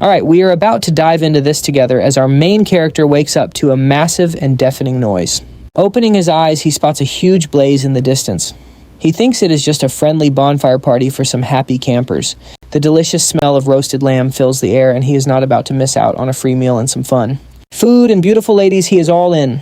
Alright, we are about to dive into this together as our main character wakes up to a massive and deafening noise. Opening his eyes, he spots a huge blaze in the distance. He thinks it is just a friendly bonfire party for some happy campers. The delicious smell of roasted lamb fills the air, and he is not about to miss out on a free meal and some fun. Food and beautiful ladies, he is all in.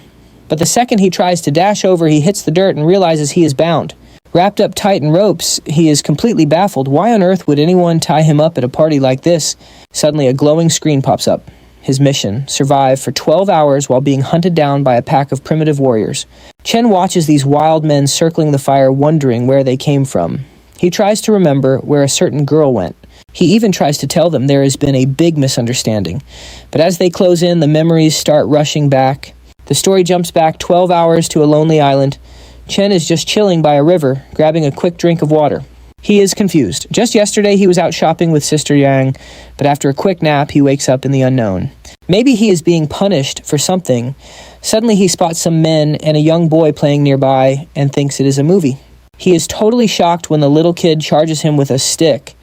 But the second he tries to dash over, he hits the dirt and realizes he is bound. Wrapped up tight in ropes, he is completely baffled. Why on earth would anyone tie him up at a party like this? Suddenly, a glowing screen pops up. His mission: survive for 12 hours while being hunted down by a pack of primitive warriors. Chen watches these wild men circling the fire, wondering where they came from. He tries to remember where a certain girl went. He even tries to tell them there has been a big misunderstanding. But as they close in, the memories start rushing back. The story jumps back 12 hours to a lonely island. Chen is just chilling by a river, grabbing a quick drink of water. He is confused. Just yesterday he was out shopping with Sister Yang, but after a quick nap he wakes up in the unknown. Maybe he is being punished for something. Suddenly he spots some men and a young boy playing nearby and thinks it is a movie. He is totally shocked when the little kid charges him with a stick.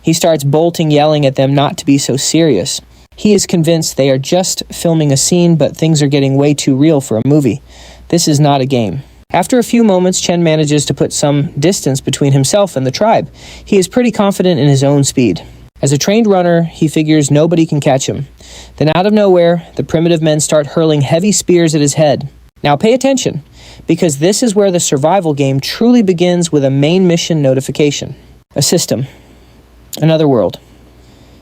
He starts bolting, yelling at them not to be so serious. He is convinced they are just filming a scene, but things are getting way too real for a movie. This is not a game. After a few moments, Chen manages to put some distance between himself and the tribe. He is pretty confident in his own speed. As a trained runner, he figures nobody can catch him. Then out of nowhere, the primitive men start hurling heavy spears at his head. Now pay attention, because this is where the survival game truly begins with a main mission notification. A system. Another world.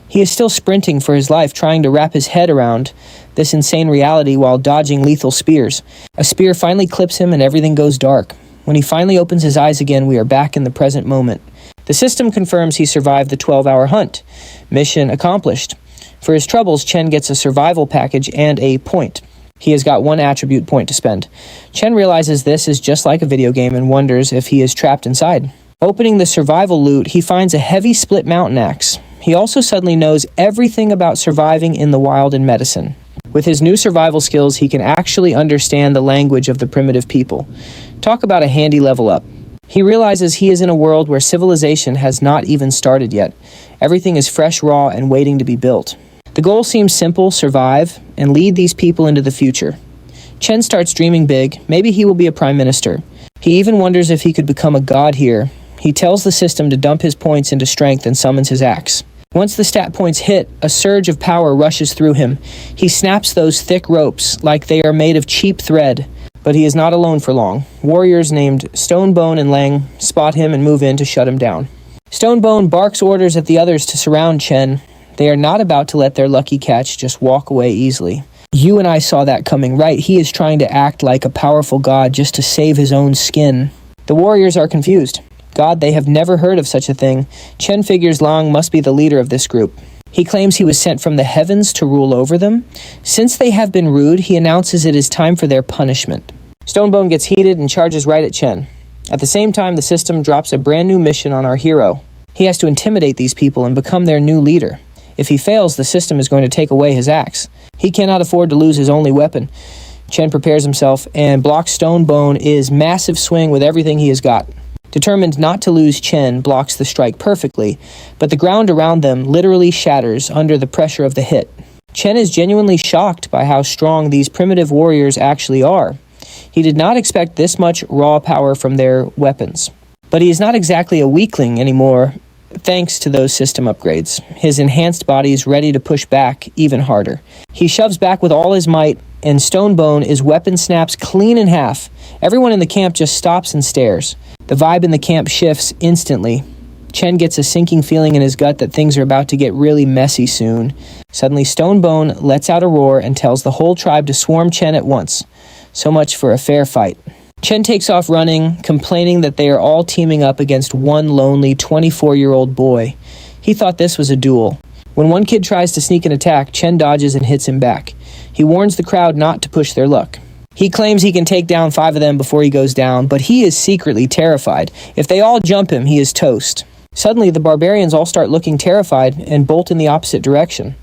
He is still sprinting for his life, trying to wrap his head around this insane reality while dodging lethal spears. A spear finally clips him and everything goes dark. When he finally opens his eyes again, we are back in the present moment. The system confirms he survived the 12-hour hunt. Mission accomplished. For his troubles, Chen gets a survival package and a point. He has got one attribute point to spend. Chen realizes this is just like a video game and wonders if he is trapped inside. Opening the survival loot, he finds a heavy split mountain axe. He also suddenly knows everything about surviving in the wild and medicine. With his new survival skills, he can actually understand the language of the primitive people. Talk about a handy level up. He realizes he is in a world where civilization has not even started yet. Everything is fresh, raw, and waiting to be built. The goal seems simple: survive and lead these people into the future. Chen starts dreaming big. Maybe he will be a prime minister. He even wonders if he could become a god here. He tells the system to dump his points into strength and summons his axe. Once the stat points hit, a surge of power rushes through him. He snaps those thick ropes like they are made of cheap thread. But he is not alone for long. Warriors named Stonebone and Lang spot him and move in to shut him down. Stonebone barks orders at the others to surround Chen. They are not about to let their lucky catch just walk away easily. You and I saw that coming, right? He is trying to act like a powerful god just to save his own skin. The warriors are confused. God, they have never heard of such a thing. Chen figures Lang must be the leader of this group. He claims he was sent from the heavens to rule over them. Since they have been rude, he announces it is time for their punishment. Stonebone gets heated and charges right at Chen. At the same time, the system drops a brand new mission on our hero. He has to intimidate these people and become their new leader. If he fails, the system is going to take away his axe. He cannot afford to lose his only weapon. Chen prepares himself and blocks Stonebone's massive swing with everything he has got. Determined not to lose, Chen blocks the strike perfectly, but the ground around them literally shatters under the pressure of the hit. Chen is genuinely shocked by how strong these primitive warriors actually are. He did not expect this much raw power from their weapons. But he is not exactly a weakling anymore, thanks to those system upgrades. His enhanced body is ready to push back even harder. He shoves back with all his might, and Stonebone's weapon snaps clean in half. Everyone in the camp just stops and stares. The vibe in the camp shifts instantly. Chen gets a sinking feeling in his gut that things are about to get really messy soon. Suddenly, Stonebone lets out a roar and tells the whole tribe to swarm Chen at once. So much for a fair fight. Chen takes off running, complaining that they are all teaming up against one lonely 24-year-old boy. He thought this was a duel. When one kid tries to sneak an attack, Chen dodges and hits him back. He warns the crowd not to push their luck. He claims he can take down 5 of them before he goes down, but he is secretly terrified. If they all jump him, he is toast. Suddenly, the barbarians all start looking terrified and bolt in the opposite direction.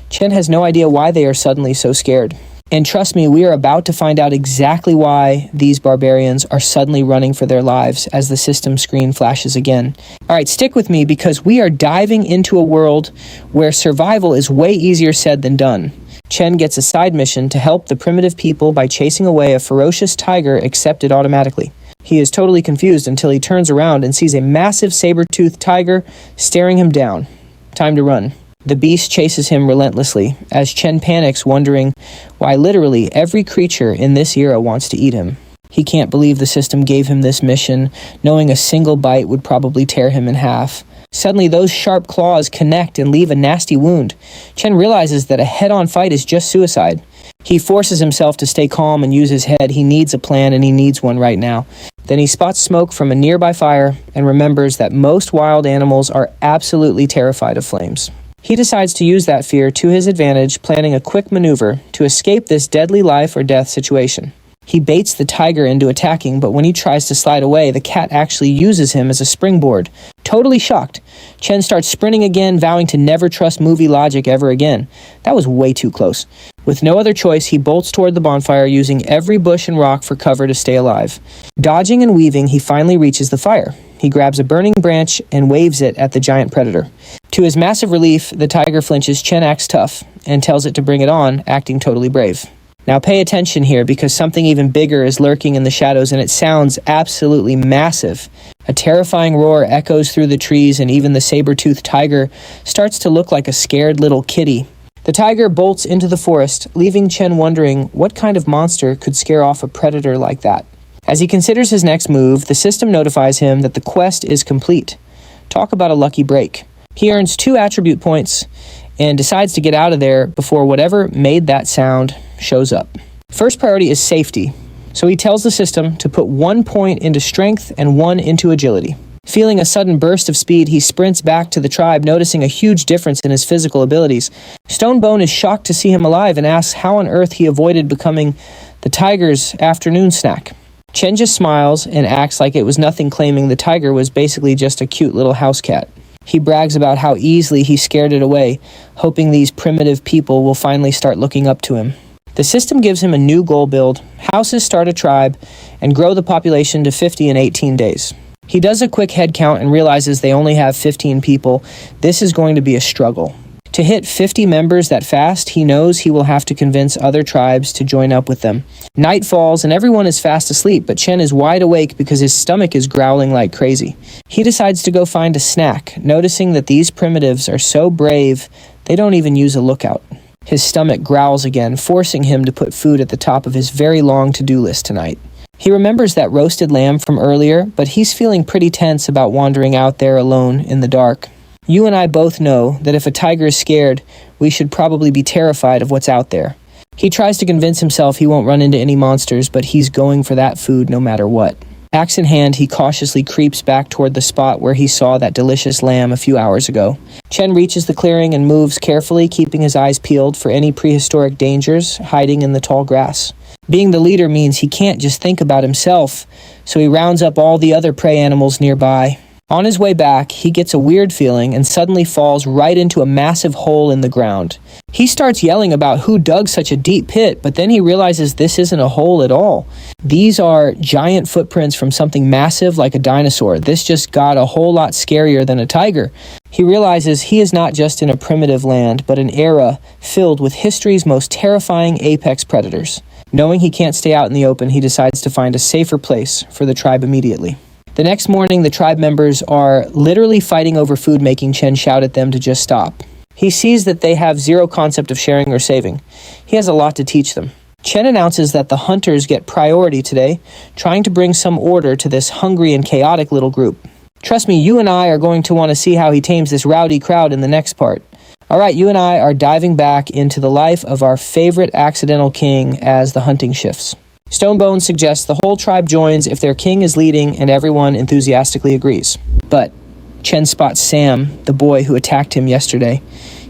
Chen has no idea why they are suddenly so scared. And trust me, we are about to find out exactly why these barbarians are suddenly running for their lives as the system screen flashes again. All right, stick with me because we are diving into a world where survival is way easier said than done. Chen gets a side mission to help the primitive people by chasing away a ferocious tiger accepted automatically. He is totally confused until he turns around and sees a massive saber-toothed tiger staring him down. Time to run. The beast chases him relentlessly, as Chen panics, wondering why literally every creature in this era wants to eat him. He can't believe the system gave him this mission, knowing a single bite would probably tear him in half. Suddenly, those sharp claws connect and leave a nasty wound. Chen realizes that a head-on fight is just suicide. He forces himself to stay calm and use his head. He needs a plan, and he needs one right now. Then he spots smoke from a nearby fire and remembers that most wild animals are absolutely terrified of flames. He decides to use that fear to his advantage, planning a quick maneuver to escape this deadly life or death situation. He baits the tiger into attacking, but when he tries to slide away, the cat actually uses him as a springboard. Totally shocked, Chen starts sprinting again, vowing to never trust movie logic ever again. That was way too close. With no other choice, he bolts toward the bonfire, using every bush and rock for cover to stay alive. Dodging and weaving, he finally reaches the fire. He grabs a burning branch and waves it at the giant predator. To his massive relief, the tiger flinches. Chen acts tough and tells it to bring it on, acting totally brave. Now pay attention here because something even bigger is lurking in the shadows, and it sounds absolutely massive. A terrifying roar echoes through the trees, and even the saber-toothed tiger starts to look like a scared little kitty. The tiger bolts into the forest, leaving Chen wondering what kind of monster could scare off a predator like that. As he considers his next move, the system notifies him that the quest is complete. Talk about a lucky break. He earns 2 attribute points and decides to get out of there before whatever made that sound shows up. First priority is safety, so he tells the system to put 1 point into strength and 1 into agility. Feeling a sudden burst of speed, he sprints back to the tribe, noticing a huge difference in his physical abilities. Stonebone is shocked to see him alive and asks how on earth he avoided becoming the tiger's afternoon snack. Chen just smiles and acts like it was nothing, claiming the tiger was basically just a cute little house cat. He brags about how easily he scared it away, hoping these primitive people will finally start looking up to him. The system gives him a new goal build: houses, start a tribe, and grow the population to 50 in 18 days. He does a quick head count and realizes they only have 15 people. This is going to be a struggle. To hit 50 members that fast, he knows he will have to convince other tribes to join up with them. Night falls and everyone is fast asleep, but Chen is wide awake because his stomach is growling like crazy. He decides to go find a snack, noticing that these primitives are so brave, they don't even use a lookout. His stomach growls again, forcing him to put food at the top of his very long to-do list tonight. He remembers that roasted lamb from earlier, but he's feeling pretty tense about wandering out there alone in the dark. You and I both know that if a tiger is scared, we should probably be terrified of what's out there. He tries to convince himself he won't run into any monsters, but he's going for that food no matter what. Axe in hand, he cautiously creeps back toward the spot where he saw that delicious lamb a few hours ago. Chen reaches the clearing and moves carefully, keeping his eyes peeled for any prehistoric dangers hiding in the tall grass. Being the leader means he can't just think about himself, so he rounds up all the other prey animals nearby. On his way back, he gets a weird feeling and suddenly falls right into a massive hole in the ground. He starts yelling about who dug such a deep pit, but then he realizes this isn't a hole at all. These are giant footprints from something massive like a dinosaur. This just got a whole lot scarier than a tiger. He realizes he is not just in a primitive land, but an era filled with history's most terrifying apex predators. Knowing he can't stay out in the open, he decides to find a safer place for the tribe immediately. The next morning, the tribe members are literally fighting over food, making Chen shout at them to just stop. He sees that they have zero concept of sharing or saving. He has a lot to teach them. Chen announces that the hunters get priority today, trying to bring some order to this hungry and chaotic little group. Trust me, you and I are going to want to see how he tames this rowdy crowd in the next part. Alright, you and I are diving back into the life of our favorite accidental king as the hunting shifts. Stonebone suggests the whole tribe joins if their king is leading, and everyone enthusiastically agrees. But Chen spots Sam, the boy who attacked him yesterday.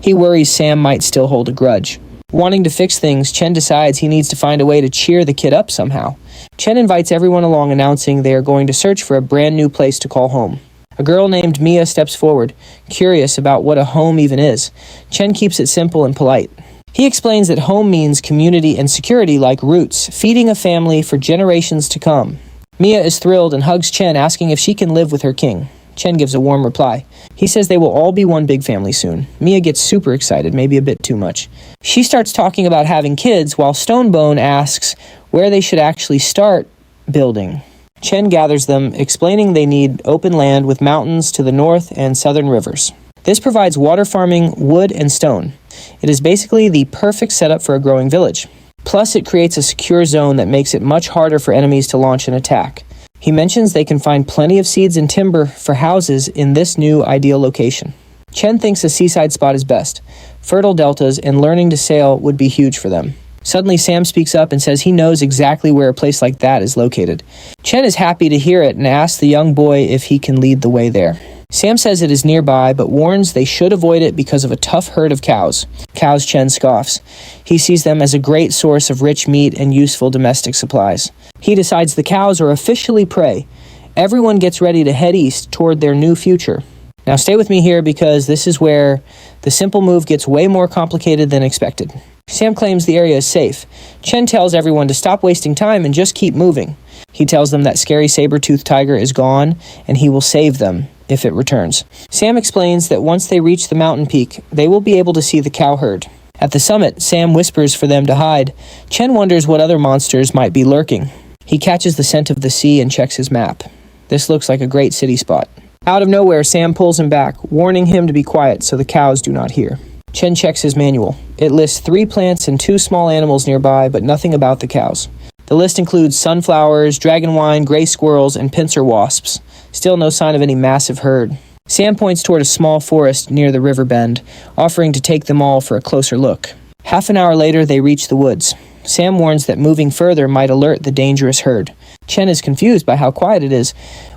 He worries Sam might still hold a grudge. Wanting to fix things, Chen decides he needs to find a way to cheer the kid up somehow. Chen invites everyone along, announcing they are going to search for a brand new place to call home. A girl named Mia steps forward, curious about what a home even is. Chen keeps it simple and polite. He explains that home means community and security like roots, feeding a family for generations to come. Mia is thrilled and hugs Chen, asking if she can live with her king. Chen gives a warm reply. He says they will all be one big family soon. Mia gets super excited, maybe a bit too much. She starts talking about having kids, while Stonebone asks where they should actually start building. Chen gathers them, explaining they need open land with mountains to the north and southern rivers. This provides water farming, wood, and stone. It is basically the perfect setup for a growing village. Plus, it creates a secure zone that makes it much harder for enemies to launch an attack. He mentions they can find plenty of seeds and timber for houses in this new ideal location. Chen thinks a seaside spot is best. Fertile deltas and learning to sail would be huge for them. Suddenly, Sam speaks up and says he knows exactly where a place like that is located. Chen is happy to hear it and asks the young boy if he can lead the way there. Sam says it is nearby, but warns they should avoid it because of a tough herd of cows. Cows, Chen scoffs. He sees them as a great source of rich meat and useful domestic supplies. He decides the cows are officially prey. Everyone gets ready to head east toward their new future. Now stay with me here because this is where the simple move gets way more complicated than expected. Sam claims the area is safe. Chen tells everyone to stop wasting time and just keep moving. He tells them that scary saber-toothed tiger is gone and he will save them if it returns. Sam explains that once they reach the mountain peak, they will be able to see the cow herd. At the summit, Sam whispers for them to hide. Chen wonders what other monsters might be lurking. He catches the scent of the sea and checks his map. This looks like a great city spot. Out of nowhere, Sam pulls him back, warning him to be quiet so the cows do not hear. Chen checks his manual. It lists 3 plants and 2 small animals nearby, but nothing about the cows. The list includes sunflowers, dragon wine, gray squirrels, and pincer wasps. Still no sign of any massive herd. Sam points toward a small forest near the river bend, offering to take them all for a closer look. Half an hour later, they reach the woods. Sam warns that moving further might alert the dangerous herd. Chen is confused by how quiet it is.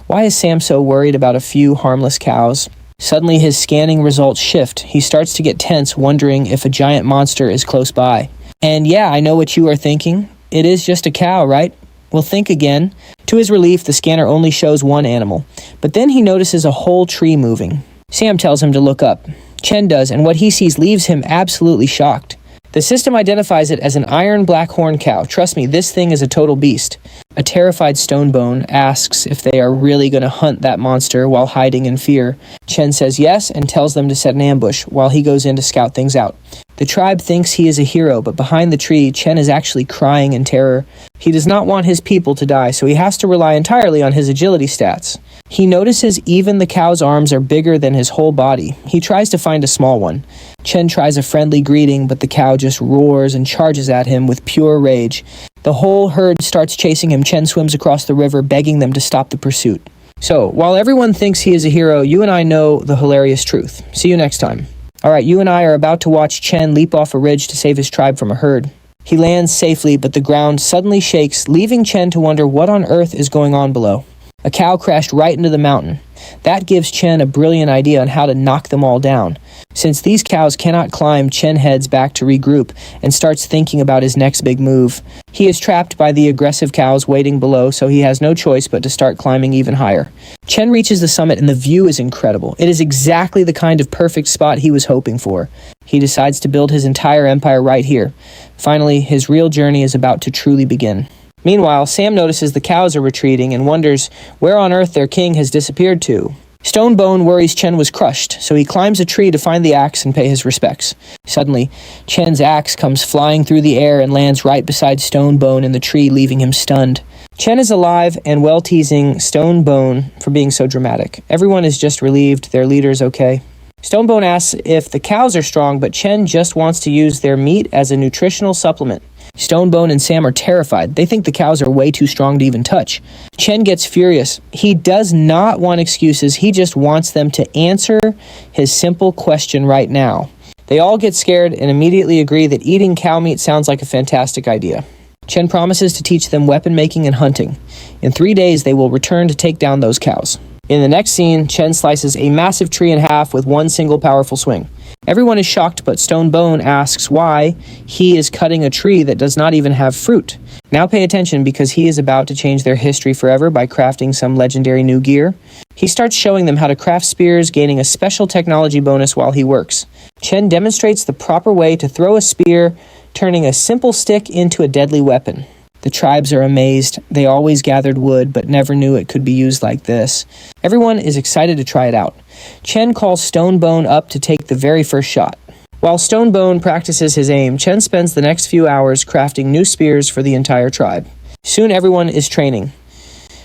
Why is Sam so worried about a few harmless cows? Suddenly, his scanning results shift. He starts to get tense, wondering if a giant monster is close by. And yeah, I know what you are thinking. It is just a cow, right? Well, think again. To his relief, the scanner only shows one animal. But then he notices a whole tree moving. Sam tells him to look up. Chen does, and what he sees leaves him absolutely shocked. The system identifies it as an iron black horn cow. Trust me, this thing is a total beast. A terrified Stonebone asks if they are really going to hunt that monster while hiding in fear. Chen says yes and tells them to set an ambush while he goes in to scout things out. The tribe thinks he is a hero, but behind the tree, Chen is actually crying in terror. He does not want his people to die, so he has to rely entirely on his agility stats. He notices even the cow's arms are bigger than his whole body. He tries to find a small one. Chen tries a friendly greeting, but the cow just roars and charges at him with pure rage. The whole herd starts chasing him. Chen swims across the river, begging them to stop the pursuit. So, while everyone thinks he is a hero, you and I know the hilarious truth. See you next time. Alright, you and I are about to watch Chen leap off a ridge to save his tribe from a herd. He lands safely, but the ground suddenly shakes, leaving Chen to wonder what on earth is going on below. A cow crashed right into the mountain. That gives Chen a brilliant idea on how to knock them all down. Since these cows cannot climb, Chen heads back to regroup and starts thinking about his next big move. He is trapped by the aggressive cows waiting below, so he has no choice but to start climbing even higher. Chen reaches the summit and the view is incredible. It is exactly the kind of perfect spot he was hoping for. He decides to build his entire empire right here. Finally, his real journey is about to truly begin. Meanwhile, Sam notices the cows are retreating and wonders where on earth their king has disappeared to. Stonebone worries Chen was crushed, so he climbs a tree to find the axe and pay his respects. Suddenly, Chen's axe comes flying through the air and lands right beside Stonebone in the tree, leaving him stunned. Chen is alive and well, teasing Stonebone for being so dramatic. Everyone is just relieved their leader is okay. Stonebone asks if the cows are strong, but Chen just wants to use their meat as a nutritional supplement. Stonebone and Sam are terrified. They think the cows are way too strong to even touch. Chen gets furious. He does not want excuses. He just wants them to answer his simple question right now. They all get scared and immediately agree that eating cow meat sounds like a fantastic idea. Chen promises to teach them weapon making and hunting. In 3 days, they will return to take down those cows. In the next scene, Chen slices a massive tree in half with one single powerful swing. Everyone is shocked, but Stonebone asks why he is cutting a tree that does not even have fruit. Now pay attention because he is about to change their history forever by crafting some legendary new gear. He starts showing them how to craft spears, gaining a special technology bonus while he works. Chen demonstrates the proper way to throw a spear, turning a simple stick into a deadly weapon. The tribes are amazed. They always gathered wood, but never knew it could be used like this. Everyone is excited to try it out. Chen calls Stonebone up to take the very first shot. While Stonebone practices his aim, Chen spends the next few hours crafting new spears for the entire tribe. Soon everyone is training.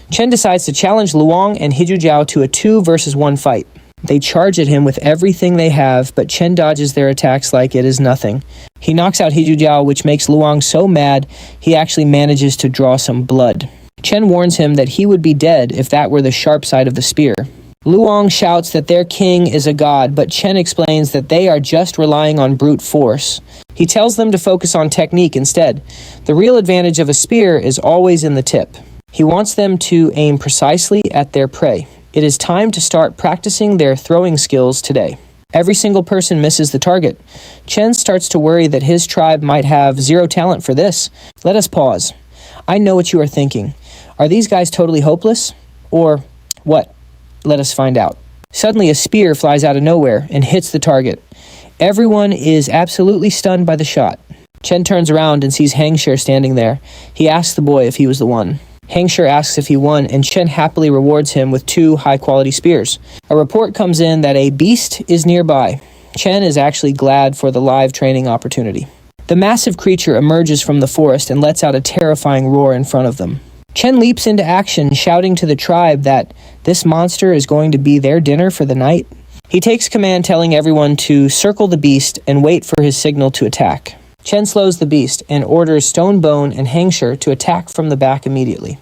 Chen decides to challenge Luong and Hijujiao to a 2-versus-1 fight. They charge at him with everything they have, but Chen dodges their attacks like it is nothing. He knocks out Hijujiao, which makes Luong so mad he actually manages to draw some blood. Chen warns him that he would be dead if that were the sharp side of the spear. Luong shouts that their king is a god, but Chen explains that they are just relying on brute force. He tells them to focus on technique instead. The real advantage of a spear is always in the tip. He wants them to aim precisely at their prey. It is time to start practicing their throwing skills today. Every single person misses the target. Chen starts to worry that his tribe might have zero talent for this. Let us pause. I know what you are thinking. Are these guys totally hopeless? Or what? Let us find out. Suddenly a spear flies out of nowhere and hits the target. Everyone is absolutely stunned by the shot. Chen turns around and sees Hangshir standing there. He asks the boy if he was the one. Hangshir asks if he won, and Chen happily rewards him with 2 high-quality spears. A report comes in that a beast is nearby. Chen is actually glad for the live training opportunity. The massive creature emerges from the forest and lets out a terrifying roar in front of them. Chen leaps into action, shouting to the tribe that this monster is going to be their dinner for the night. He takes command, telling everyone to circle the beast and wait for his signal to attack. Chen slows the beast and orders Stonebone and Hangshir to attack from the back immediately.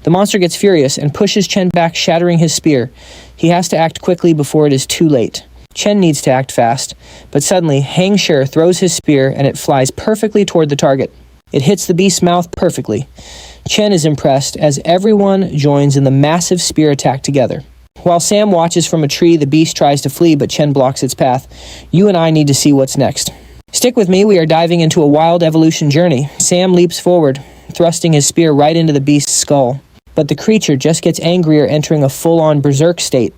The monster gets furious and pushes Chen back, shattering his spear. He has to act quickly before it is too late. Chen needs to act fast, but suddenly Hangshir throws his spear and it flies perfectly toward the target. It hits the beast's mouth perfectly. Chen is impressed as everyone joins in the massive spear attack together. While Sam watches from a tree, the beast tries to flee, but Chen blocks its path. You and I need to see what's next. Stick with me, we are diving into a wild evolution journey. Sam leaps forward, thrusting his spear right into the beast's skull. But the creature just gets angrier, entering a full-on berserk state.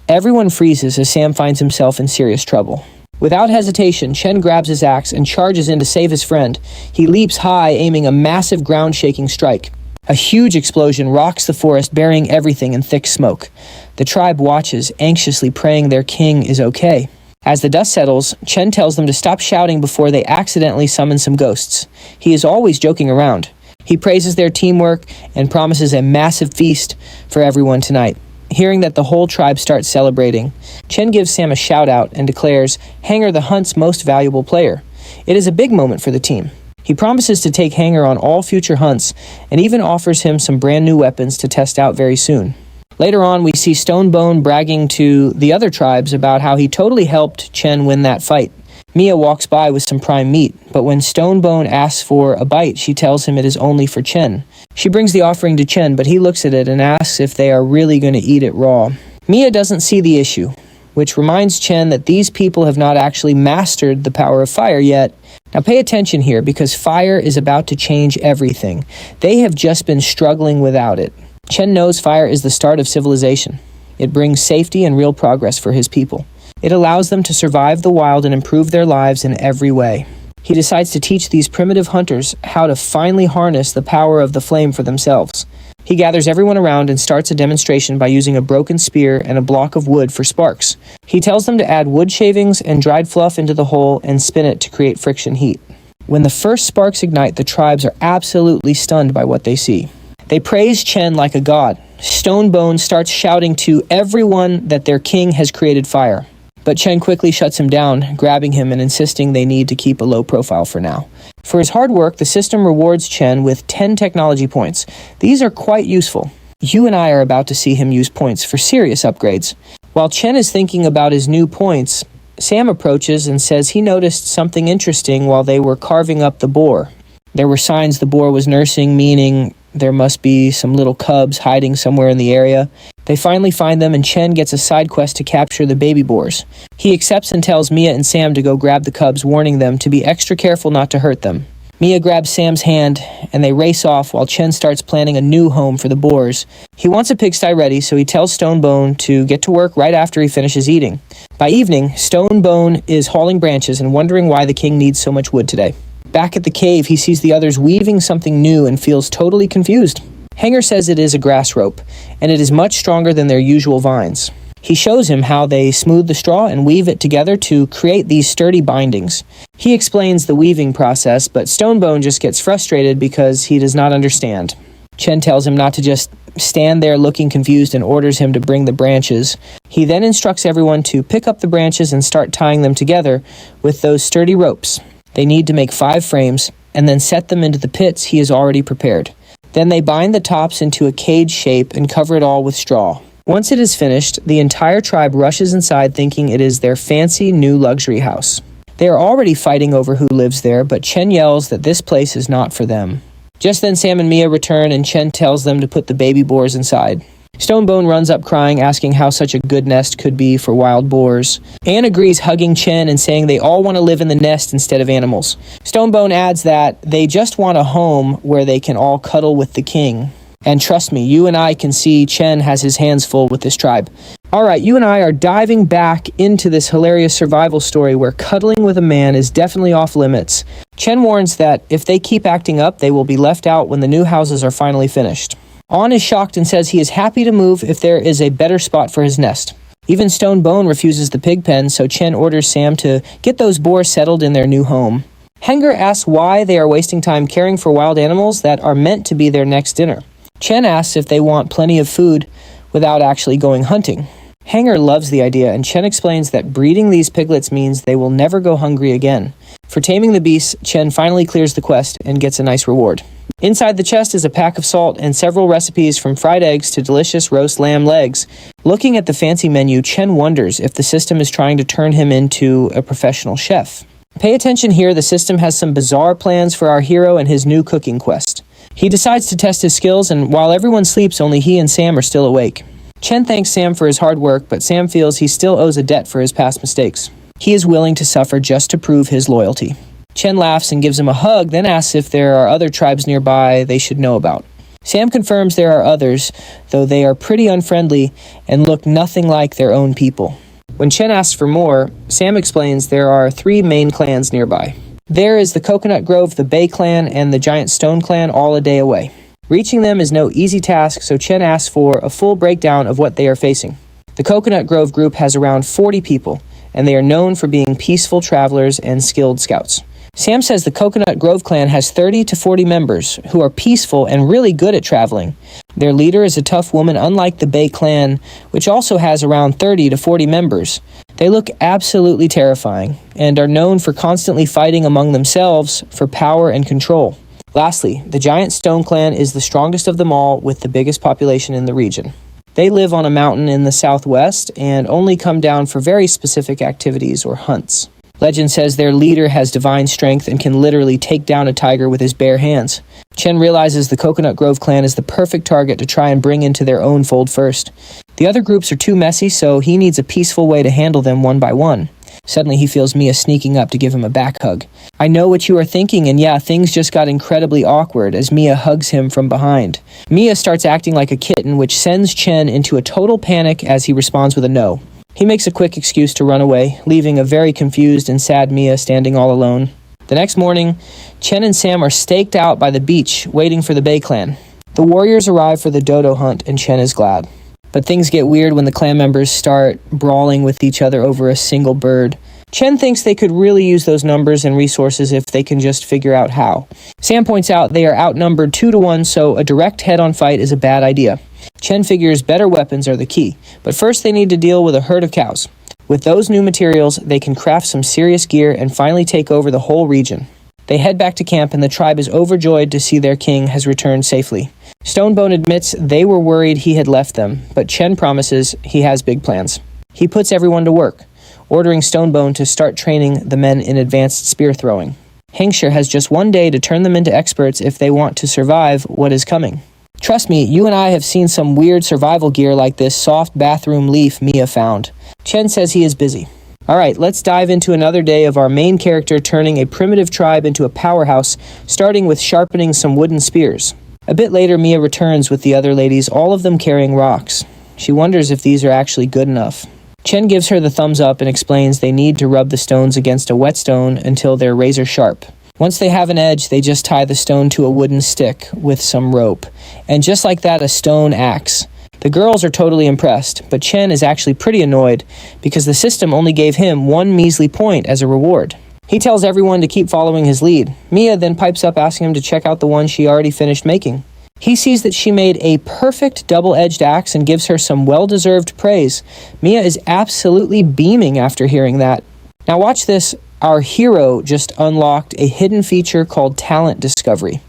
Everyone freezes as Sam finds himself in serious trouble. Without hesitation, Chen grabs his axe and charges in to save his friend. He leaps high, aiming a massive ground-shaking strike. A huge explosion rocks the forest, burying everything in thick smoke. The tribe watches, anxiously praying their king is okay. As the dust settles, Chen tells them to stop shouting before they accidentally summon some ghosts. He is always joking around. He praises their teamwork and promises a massive feast for everyone tonight. Hearing that the whole tribe starts celebrating, Chen gives Sam a shout-out and declares Hanger the hunt's most valuable player. It is a big moment for the team. He promises to take Hanger on all future hunts and even offers him some brand new weapons to test out very soon. Later on, we see Stonebone bragging to the other tribes about how he totally helped Chen win that fight. Mia walks by with some prime meat, but when Stonebone asks for a bite, she tells him it is only for Chen. She brings the offering to Chen, but he looks at it and asks if they are really going to eat it raw. Mia doesn't see the issue, which reminds Chen that these people have not actually mastered the power of fire yet. Now pay attention here, because fire is about to change everything. They have just been struggling without it. Chen knows fire is the start of civilization. It brings safety and real progress for his people. It allows them to survive the wild and improve their lives in every way. He decides to teach these primitive hunters how to finally harness the power of the flame for themselves. He gathers everyone around and starts a demonstration by using a broken spear and a block of wood for sparks. He tells them to add wood shavings and dried fluff into the hole and spin it to create friction heat. When the first sparks ignite, the tribes are absolutely stunned by what they see. They praise Chen like a god. Stonebone starts shouting to everyone that their king has created fire. But Chen quickly shuts him down, grabbing him and insisting they need to keep a low profile for now. For his hard work, the system rewards Chen with 10 technology points. These are quite useful. You and I are about to see him use points for serious upgrades. While Chen is thinking about his new points, Sam approaches and says he noticed something interesting while they were carving up the boar. There were signs the boar was nursing, meaning there must be some little cubs hiding somewhere in the area. They finally find them, and Chen gets a side quest to capture the baby boars. He accepts and tells Mia and Sam to go grab the cubs, warning them to be extra careful not to hurt them. Mia grabs Sam's hand, and they race off while Chen starts planning a new home for the boars. He wants a pigsty ready, so he tells Stonebone to get to work right after he finishes eating. By evening, Stonebone is hauling branches and wondering why the king needs so much wood today. Back at the cave, he sees the others weaving something new and feels totally confused. Hanger says it is a grass rope, and it is much stronger than their usual vines. He shows him how they smooth the straw and weave it together to create these sturdy bindings. He explains the weaving process, but Stonebone just gets frustrated because he does not understand. Chen tells him not to just stand there looking confused and orders him to bring the branches. He then instructs everyone to pick up the branches and start tying them together with those sturdy ropes. They need to make 5 frames and then set them into the pits he has already prepared. Then they bind the tops into a cage shape and cover it all with straw. Once it is finished, the entire tribe rushes inside thinking it is their fancy new luxury house. They are already fighting over who lives there, but Chen yells that this place is not for them. Just then Sam and Mia return and Chen tells them to put the baby boars inside. Stonebone runs up crying, asking how such a good nest could be for wild boars. Anne agrees, hugging Chen and saying they all want to live in the nest instead of animals. Stonebone adds that they just want a home where they can all cuddle with the king. And trust me, you and I can see Chen has his hands full with this tribe. Alright, you and I are diving back into this hilarious survival story where cuddling with a man is definitely off limits. Chen warns that if they keep acting up, they will be left out when the new houses are finally finished. An is shocked and says he is happy to move if there is a better spot for his nest. Even Stonebone refuses the pig pen, so Chen orders Sam to get those boars settled in their new home. Hanger asks why they are wasting time caring for wild animals that are meant to be their next dinner. Chen asks if they want plenty of food without actually going hunting. Hanger loves the idea, and Chen explains that breeding these piglets means they will never go hungry again. For taming the beasts, Chen finally clears the quest and gets a nice reward. Inside the chest is a pack of salt and several recipes from fried eggs to delicious roast lamb legs. Looking at the fancy menu, Chen wonders if the system is trying to turn him into a professional chef. Pay attention here, the system has some bizarre plans for our hero and his new cooking quest. He decides to test his skills, and while everyone sleeps, only he and Sam are still awake. Chen thanks Sam for his hard work, but Sam feels he still owes a debt for his past mistakes. He is willing to suffer just to prove his loyalty. Chen laughs and gives him a hug, then asks if there are other tribes nearby they should know about. Sam confirms there are others, though they are pretty unfriendly and look nothing like their own people. When Chen asks for more, Sam explains there are 3 main clans nearby. There is the Coconut Grove, the Bay Clan, and the Giant Stone Clan, all a day away. Reaching them is no easy task, so Chen asks for a full breakdown of what they are facing. The Coconut Grove group has around 40 people, and they are known for being peaceful travelers and skilled scouts. Sam says the Coconut Grove clan has 30 to 40 members who are peaceful and really good at traveling. Their leader is a tough woman, unlike the Bay clan, which also has around 30 to 40 members. They look absolutely terrifying and are known for constantly fighting among themselves for power and control. Lastly, the Giant Stone Clan is the strongest of them all with the biggest population in the region. They live on a mountain in the southwest and only come down for very specific activities or hunts. Legend says their leader has divine strength and can literally take down a tiger with his bare hands. Chen realizes the Coconut Grove clan is the perfect target to try and bring into their own fold first. The other groups are too messy, so he needs a peaceful way to handle them one by one. Suddenly he feels Mia sneaking up to give him a back hug. I know what you are thinking, and yeah, things just got incredibly awkward as Mia hugs him from behind. Mia starts acting like a kitten, which sends Chen into a total panic as he responds with a no. He makes a quick excuse to run away, leaving a very confused and sad Mia standing all alone. The next morning, Chen and Sam are staked out by the beach, waiting for the Bay clan. The warriors arrive for the dodo hunt, and Chen is glad. But things get weird when the clan members start brawling with each other over a single bird. Chen thinks they could really use those numbers and resources if they can just figure out how. Sam points out they are outnumbered 2-1, so a direct head-on fight is a bad idea. Chen figures better weapons are the key, but first they need to deal with a herd of cows. With those new materials, they can craft some serious gear and finally take over the whole region. They head back to camp and the tribe is overjoyed to see their king has returned safely. Stonebone admits they were worried he had left them, but Chen promises he has big plans. He puts everyone to work, ordering Stonebone to start training the men in advanced spear throwing. Hangsher has just 1 day to turn them into experts if they want to survive what is coming. Trust me, you and I have seen some weird survival gear like this soft bathroom leaf Mia found. Chen says he is busy. Alright, let's dive into another day of our main character turning a primitive tribe into a powerhouse, starting with sharpening some wooden spears. A bit later, Mia returns with the other ladies, all of them carrying rocks. She wonders if these are actually good enough. Chen gives her the thumbs up and explains they need to rub the stones against a whetstone until they're razor sharp. Once they have an edge, they just tie the stone to a wooden stick with some rope. And just like that, a stone axe. The girls are totally impressed, but Chen is actually pretty annoyed because the system only gave him 1 measly point as a reward. He tells everyone to keep following his lead. Mia then pipes up asking him to check out the one she already finished making. He sees that she made a perfect double-edged axe and gives her some well-deserved praise. Mia is absolutely beaming after hearing that. Now watch this. Our hero just unlocked a hidden feature called Talent Discovery.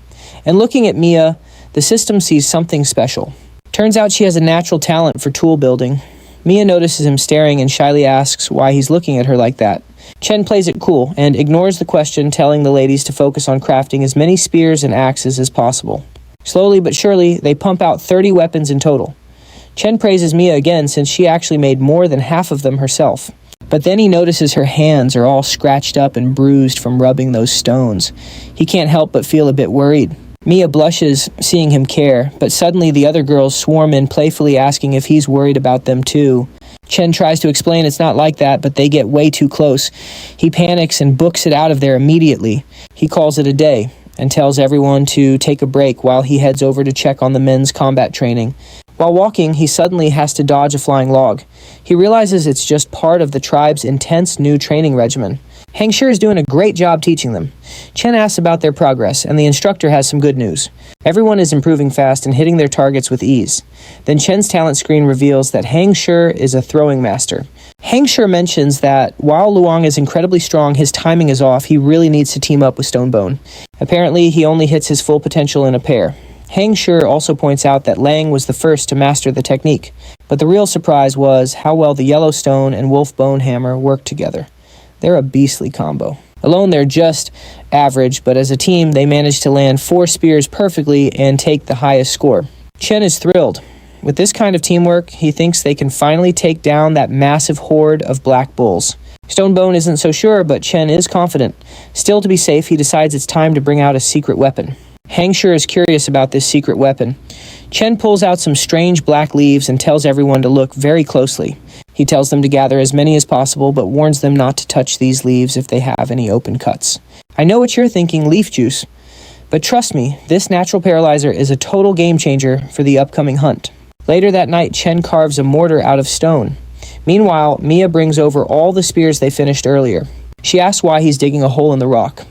And looking at Mia, the system sees something special. Turns out she has a natural talent for tool building. Mia notices him staring and shyly asks why he's looking at her like that. Chen plays it cool and ignores the question, telling the ladies to focus on crafting as many spears and axes as possible. Slowly but surely, they pump out 30 weapons in total. Chen praises Mia again since she actually made more than half of them herself. But then he notices her hands are all scratched up and bruised from rubbing those stones. He can't help but feel a bit worried. Mia blushes, seeing him care, but suddenly the other girls swarm in playfully asking if he's worried about them too. Chen tries to explain it's not like that, but they get way too close. He panics and books it out of there immediately. He calls it a day and tells everyone to take a break while he heads over to check on the men's combat training. While walking, he suddenly has to dodge a flying log. He realizes it's just part of the tribe's intense new training regimen. Hang Sure is doing a great job teaching them. Chen asks about their progress, and the instructor has some good news. Everyone is improving fast and hitting their targets with ease. Then Chen's talent screen reveals that Hang Sure is a throwing master. Hang Sure mentions that while Luang is incredibly strong, his timing is off. He really needs to team up with Stonebone. Apparently, he only hits his full potential in a pair. Hang Sure also points out that Lang was the first to master the technique, but the real surprise was how well the Yellowstone and Wolf Bone Hammer work together. They're a beastly combo. Alone, they're just average, but as a team, they managed to land 4 spears perfectly and take the highest score. Chen is thrilled. With this kind of teamwork, he thinks they can finally take down that massive horde of black bulls. Stonebone isn't so sure, but Chen is confident. Still, to be safe, he decides it's time to bring out a secret weapon. Hang Sure is curious about this secret weapon. Chen pulls out some strange black leaves and tells everyone to look very closely. He tells them to gather as many as possible, but warns them not to touch these leaves if they have any open cuts. I know what you're thinking, leaf juice. But trust me, this natural paralyzer is a total game changer for the upcoming hunt. Later that night, Chen carves a mortar out of stone. Meanwhile, Mia brings over all the spears they finished earlier. She asks why he's digging a hole in the rock.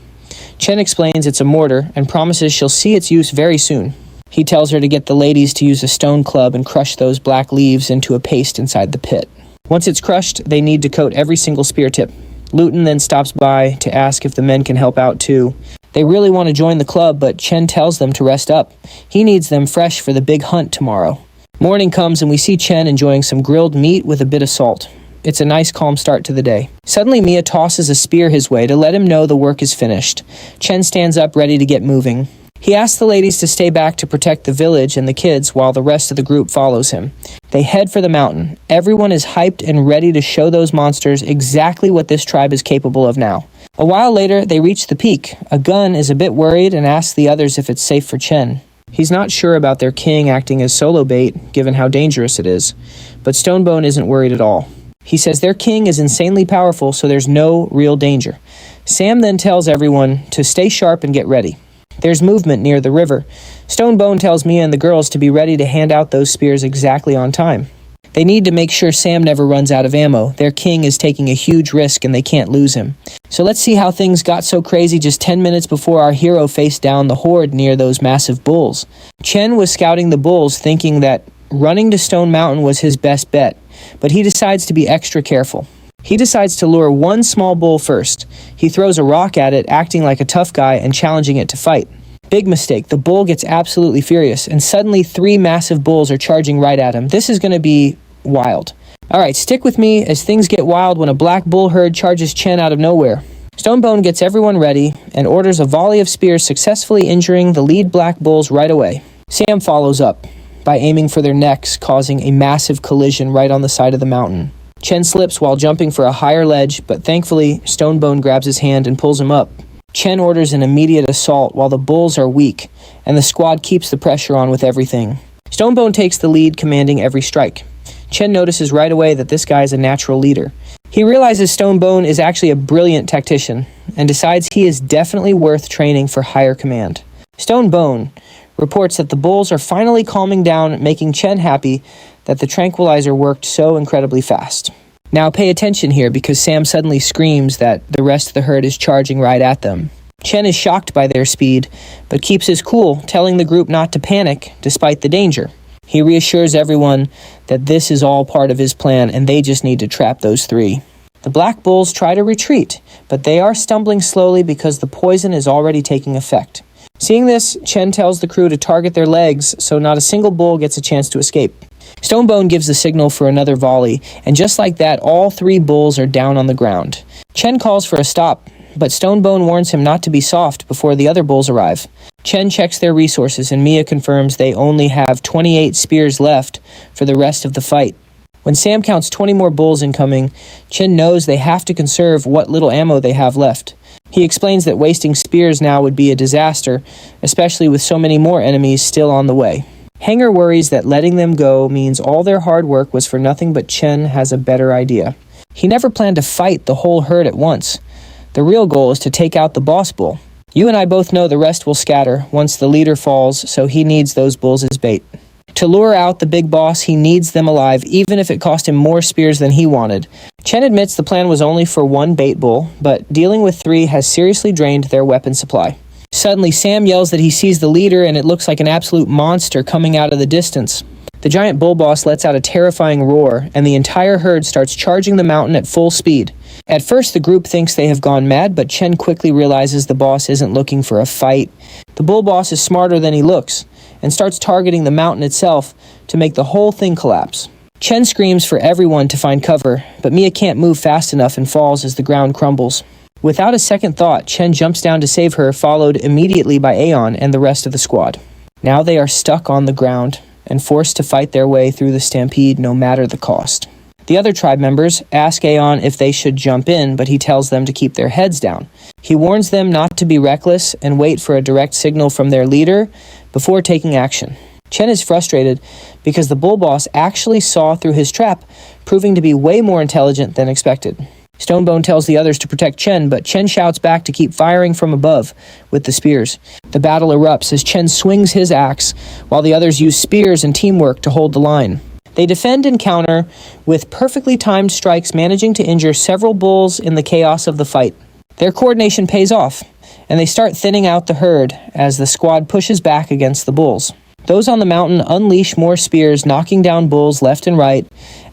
Chen explains it's a mortar and promises she'll see its use very soon. He tells her to get the ladies to use a stone club and crush those black leaves into a paste inside the pit. Once it's crushed, they need to coat every single spear tip. Luton then stops by to ask if the men can help out too. They really want to join the club, but Chen tells them to rest up. He needs them fresh for the big hunt tomorrow. Morning comes and we see Chen enjoying some grilled meat with a bit of salt. It's a nice calm start to the day. Suddenly Mia tosses a spear his way to let him know the work is finished. Chen stands up ready to get moving. He asks the ladies to stay back to protect the village and the kids while the rest of the group follows him. They head for the mountain. Everyone is hyped and ready to show those monsters exactly what this tribe is capable of now. A while later, they reach the peak. A gun is a bit worried and asks the others if it's safe for Chen. He's not sure about their king acting as solo bait, given how dangerous it is. But Stonebone isn't worried at all. He says their king is insanely powerful, so there's no real danger. Sam then tells everyone to stay sharp and get ready. There's movement near the river. Stonebone tells Mia and the girls to be ready to hand out those spears exactly on time. They need to make sure Sam never runs out of ammo. Their king is taking a huge risk and they can't lose him. So let's see how things got so crazy just 10 minutes before our hero faced down the horde near those massive bulls. Chen was scouting the bulls thinking that running to Stone Mountain was his best bet, but he decides to be extra careful. He decides to lure one small bull first. He throws a rock at it, acting like a tough guy and challenging it to fight. Big mistake. The bull gets absolutely furious, and suddenly 3 massive bulls are charging right at him. This is going to be wild. Alright, stick with me as things get wild when a black bull herd charges Chen out of nowhere. Stonebone gets everyone ready and orders a volley of spears, successfully injuring the lead black bulls right away. Sam follows up by aiming for their necks, causing a massive collision right on the side of the mountain. Chen slips while jumping for a higher ledge, but thankfully, Stonebone grabs his hand and pulls him up. Chen orders an immediate assault while the bulls are weak, and the squad keeps the pressure on with everything. Stonebone takes the lead, commanding every strike. Chen notices right away that this guy is a natural leader. He realizes Stonebone is actually a brilliant tactician and decides he is definitely worth training for higher command. Stonebone reports that the bulls are finally calming down, making Chen happy that the tranquilizer worked so incredibly fast. Now pay attention here because Sam suddenly screams that the rest of the herd is charging right at them. Chen is shocked by their speed, but keeps his cool, telling the group not to panic despite the danger. He reassures everyone that this is all part of his plan and they just need to trap those three. The black bulls try to retreat, but they are stumbling slowly because the poison is already taking effect. Seeing this, Chen tells the crew to target their legs so not a single bull gets a chance to escape. Stonebone gives the signal for another volley, and just like that, all three bulls are down on the ground. Chen calls for a stop, but Stonebone warns him not to be soft before the other bulls arrive. Chen checks their resources, and Mia confirms they only have 28 spears left for the rest of the fight. When Sam counts 20 more bulls incoming, Chen knows they have to conserve what little ammo they have left. He explains that wasting spears now would be a disaster, especially with so many more enemies still on the way. Hanger worries that letting them go means all their hard work was for nothing, but Chen has a better idea. He never planned to fight the whole herd at once. The real goal is to take out the boss bull. You and I both know the rest will scatter once the leader falls, so he needs those bulls as bait. To lure out the big boss, he needs them alive, even if it cost him more spears than he wanted. Chen admits the plan was only for one bait bull, but dealing with three has seriously drained their weapon supply. Suddenly, Sam yells that he sees the leader and it looks like an absolute monster coming out of the distance. The giant bull boss lets out a terrifying roar, and the entire herd starts charging the mountain at full speed. At first, the group thinks they have gone mad, but Chen quickly realizes the boss isn't looking for a fight. The bull boss is smarter than he looks, and starts targeting the mountain itself to make the whole thing collapse. Chen screams for everyone to find cover, but Mia can't move fast enough and falls as the ground crumbles. Without a second thought, Chen jumps down to save her, followed immediately by Aeon and the rest of the squad. Now they are stuck on the ground and forced to fight their way through the stampede no matter the cost. The other tribe members ask Aeon if they should jump in, but he tells them to keep their heads down. He warns them not to be reckless and wait for a direct signal from their leader before taking action. Chen is frustrated because the bull boss actually saw through his trap, proving to be way more intelligent than expected. Stonebone tells the others to protect Chen, but Chen shouts back to keep firing from above with the spears. The battle erupts as Chen swings his axe, while the others use spears and teamwork to hold the line. They defend and counter with perfectly timed strikes, managing to injure several bulls in the chaos of the fight. Their coordination pays off, and they start thinning out the herd as the squad pushes back against the bulls. Those on the mountain unleash more spears, knocking down bulls left and right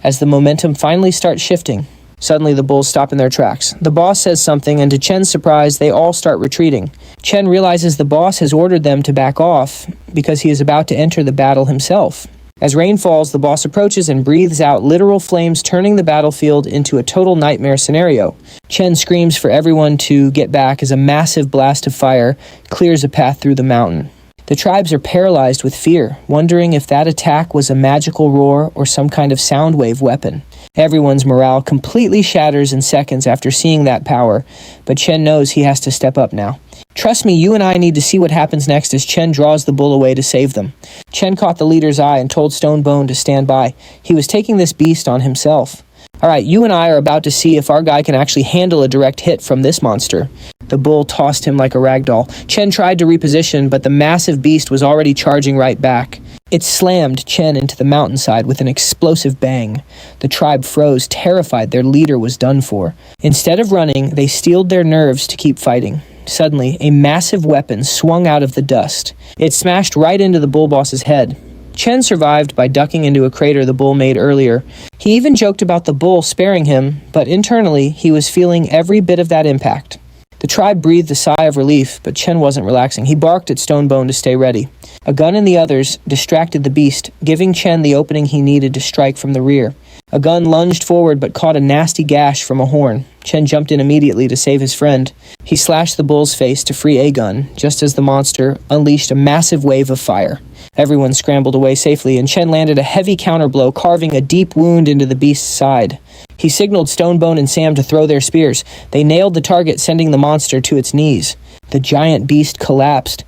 as the momentum finally starts shifting. Suddenly, the bulls stop in their tracks. The boss says something, and to Chen's surprise, they all start retreating. Chen realizes the boss has ordered them to back off because he is about to enter the battle himself. As rain falls, the boss approaches and breathes out literal flames, turning the battlefield into a total nightmare scenario. Chen screams for everyone to get back as a massive blast of fire clears a path through the mountain. The tribes are paralyzed with fear, wondering if that attack was a magical roar or some kind of sound wave weapon. Everyone's morale completely shatters in seconds after seeing that power, but Chen knows he has to step up now. Trust me, you and I need to see what happens next as Chen draws the bull away to save them. Chen caught the leader's eye and told Stonebone to stand by. He was taking this beast on himself. Alright, you and I are about to see if our guy can actually handle a direct hit from this monster. The bull tossed him like a rag doll. Chen tried to reposition, but the massive beast was already charging right back. It slammed Chen into the mountainside with an explosive bang. The tribe froze, terrified their leader was done for. Instead of running, they steeled their nerves to keep fighting. Suddenly, a massive weapon swung out of the dust. It smashed right into the bull boss's head. Chen survived by ducking into a crater the bull made earlier. He even joked about the bull sparing him, but internally, he was feeling every bit of that impact. The tribe breathed a sigh of relief, but Chen wasn't relaxing. He barked at Stonebone to stay ready. A gun in the others distracted the beast, giving Chen the opening he needed to strike from the rear. A gun lunged forward but caught a nasty gash from a horn. Chen jumped in immediately to save his friend. He slashed the bull's face to free a gun, just as the monster unleashed a massive wave of fire. Everyone scrambled away safely, and Chen landed a heavy counterblow, carving a deep wound into the beast's side. He signaled Stonebone and Sam to throw their spears. They nailed the target, sending the monster to its knees. The giant beast collapsed.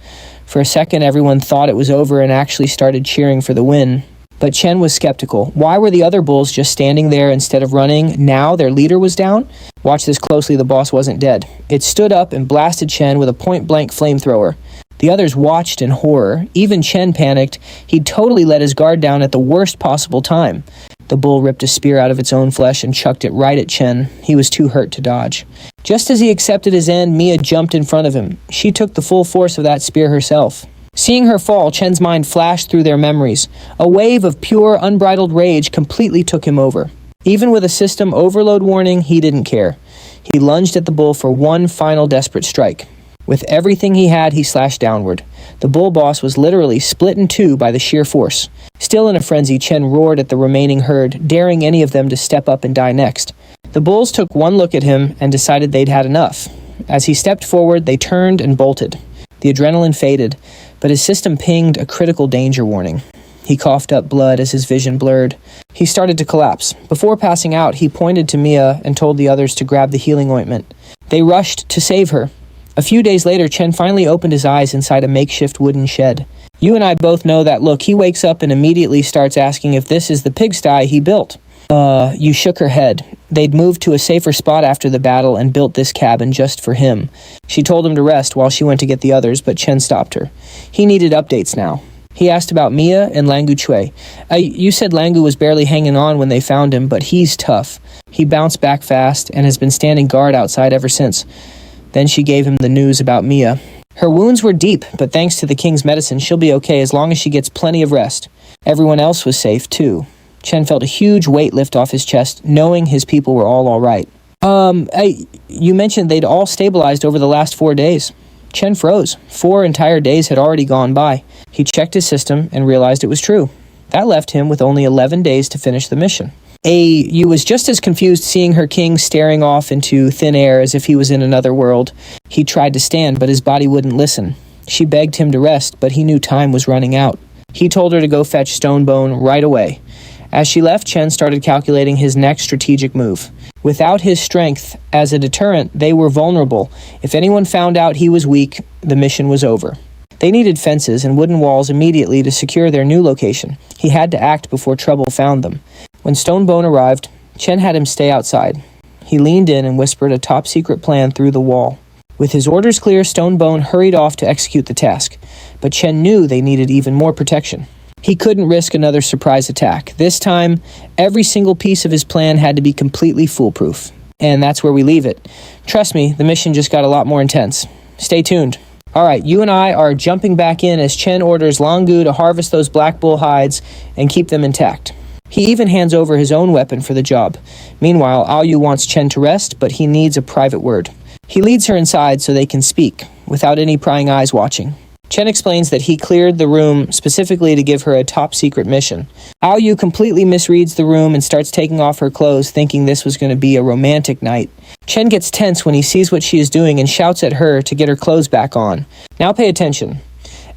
For a second, everyone thought it was over and actually started cheering for the win. But Chen was skeptical. Why were the other bulls just standing there instead of running now their leader was down? Watch this closely, the boss wasn't dead. It stood up and blasted Chen with a point-blank flamethrower. The others watched in horror. Even Chen panicked. He'd totally let his guard down at the worst possible time. The bull ripped a spear out of its own flesh and chucked it right at Chen. He was too hurt to dodge. Just as he accepted his end, Mia jumped in front of him. She took the full force of that spear herself. Seeing her fall, Chen's mind flashed through their memories. A wave of pure, unbridled rage completely took him over. Even with a system overload warning, he didn't care. He lunged at the bull for one final desperate strike. With everything he had, he slashed downward. The bull boss was literally split in two by the sheer force. Still in a frenzy, Chen roared at the remaining herd, daring any of them to step up and die next. The bulls took one look at him and decided they'd had enough. As he stepped forward, they turned and bolted. The adrenaline faded, but his system pinged a critical danger warning. He coughed up blood as his vision blurred. He started to collapse. Before passing out, he pointed to Mia and told the others to grab the healing ointment. They rushed to save her. A few days later, Chen finally opened his eyes inside a makeshift wooden shed. You and I both know that look. He wakes up and immediately starts asking if this is the pigsty he built. You shook her head. They'd moved to a safer spot after the battle and built this cabin just for him. She told him to rest while she went to get the others, but Chen stopped her. He needed updates now. He asked about Mia and Langu Chui. You said Langu was barely hanging on when they found him, but he's tough. He bounced back fast and has been standing guard outside ever since. Then she gave him the news about Mia. Her wounds were deep, but thanks to the king's medicine, she'll be okay as long as she gets plenty of rest. Everyone else was safe, too. Chen felt a huge weight lift off his chest, knowing his people were all right. You mentioned they'd all stabilized over the last 4 days. Chen froze. 4 entire days had already gone by. He checked his system and realized it was true. That left him with only 11 days to finish the mission. You was just as confused seeing her king staring off into thin air as if he was in another world. He tried to stand, but his body wouldn't listen. She begged him to rest, but he knew time was running out. He told her to go fetch Stonebone right away. As she left, Chen started calculating his next strategic move. Without his strength as a deterrent, they were vulnerable. If anyone found out he was weak, the mission was over. They needed fences and wooden walls immediately to secure their new location. He had to act before trouble found them. When Stonebone arrived, Chen had him stay outside. He leaned in and whispered a top-secret plan through the wall. With his orders clear, Stonebone hurried off to execute the task. But Chen knew they needed even more protection. He couldn't risk another surprise attack. This time, every single piece of his plan had to be completely foolproof. And that's where we leave it. Trust me, the mission just got a lot more intense. Stay tuned. Alright, you and I are jumping back in as Chen orders Langu to harvest those black bull hides and keep them intact. He even hands over his own weapon for the job. Meanwhile, Aoyu wants Chen to rest, but he needs a private word. He leads her inside so they can speak, without any prying eyes watching. Chen explains that he cleared the room specifically to give her a top-secret mission. Aoyu completely misreads the room and starts taking off her clothes, thinking this was going to be a romantic night. Chen gets tense when he sees what she is doing and shouts at her to get her clothes back on. Now pay attention.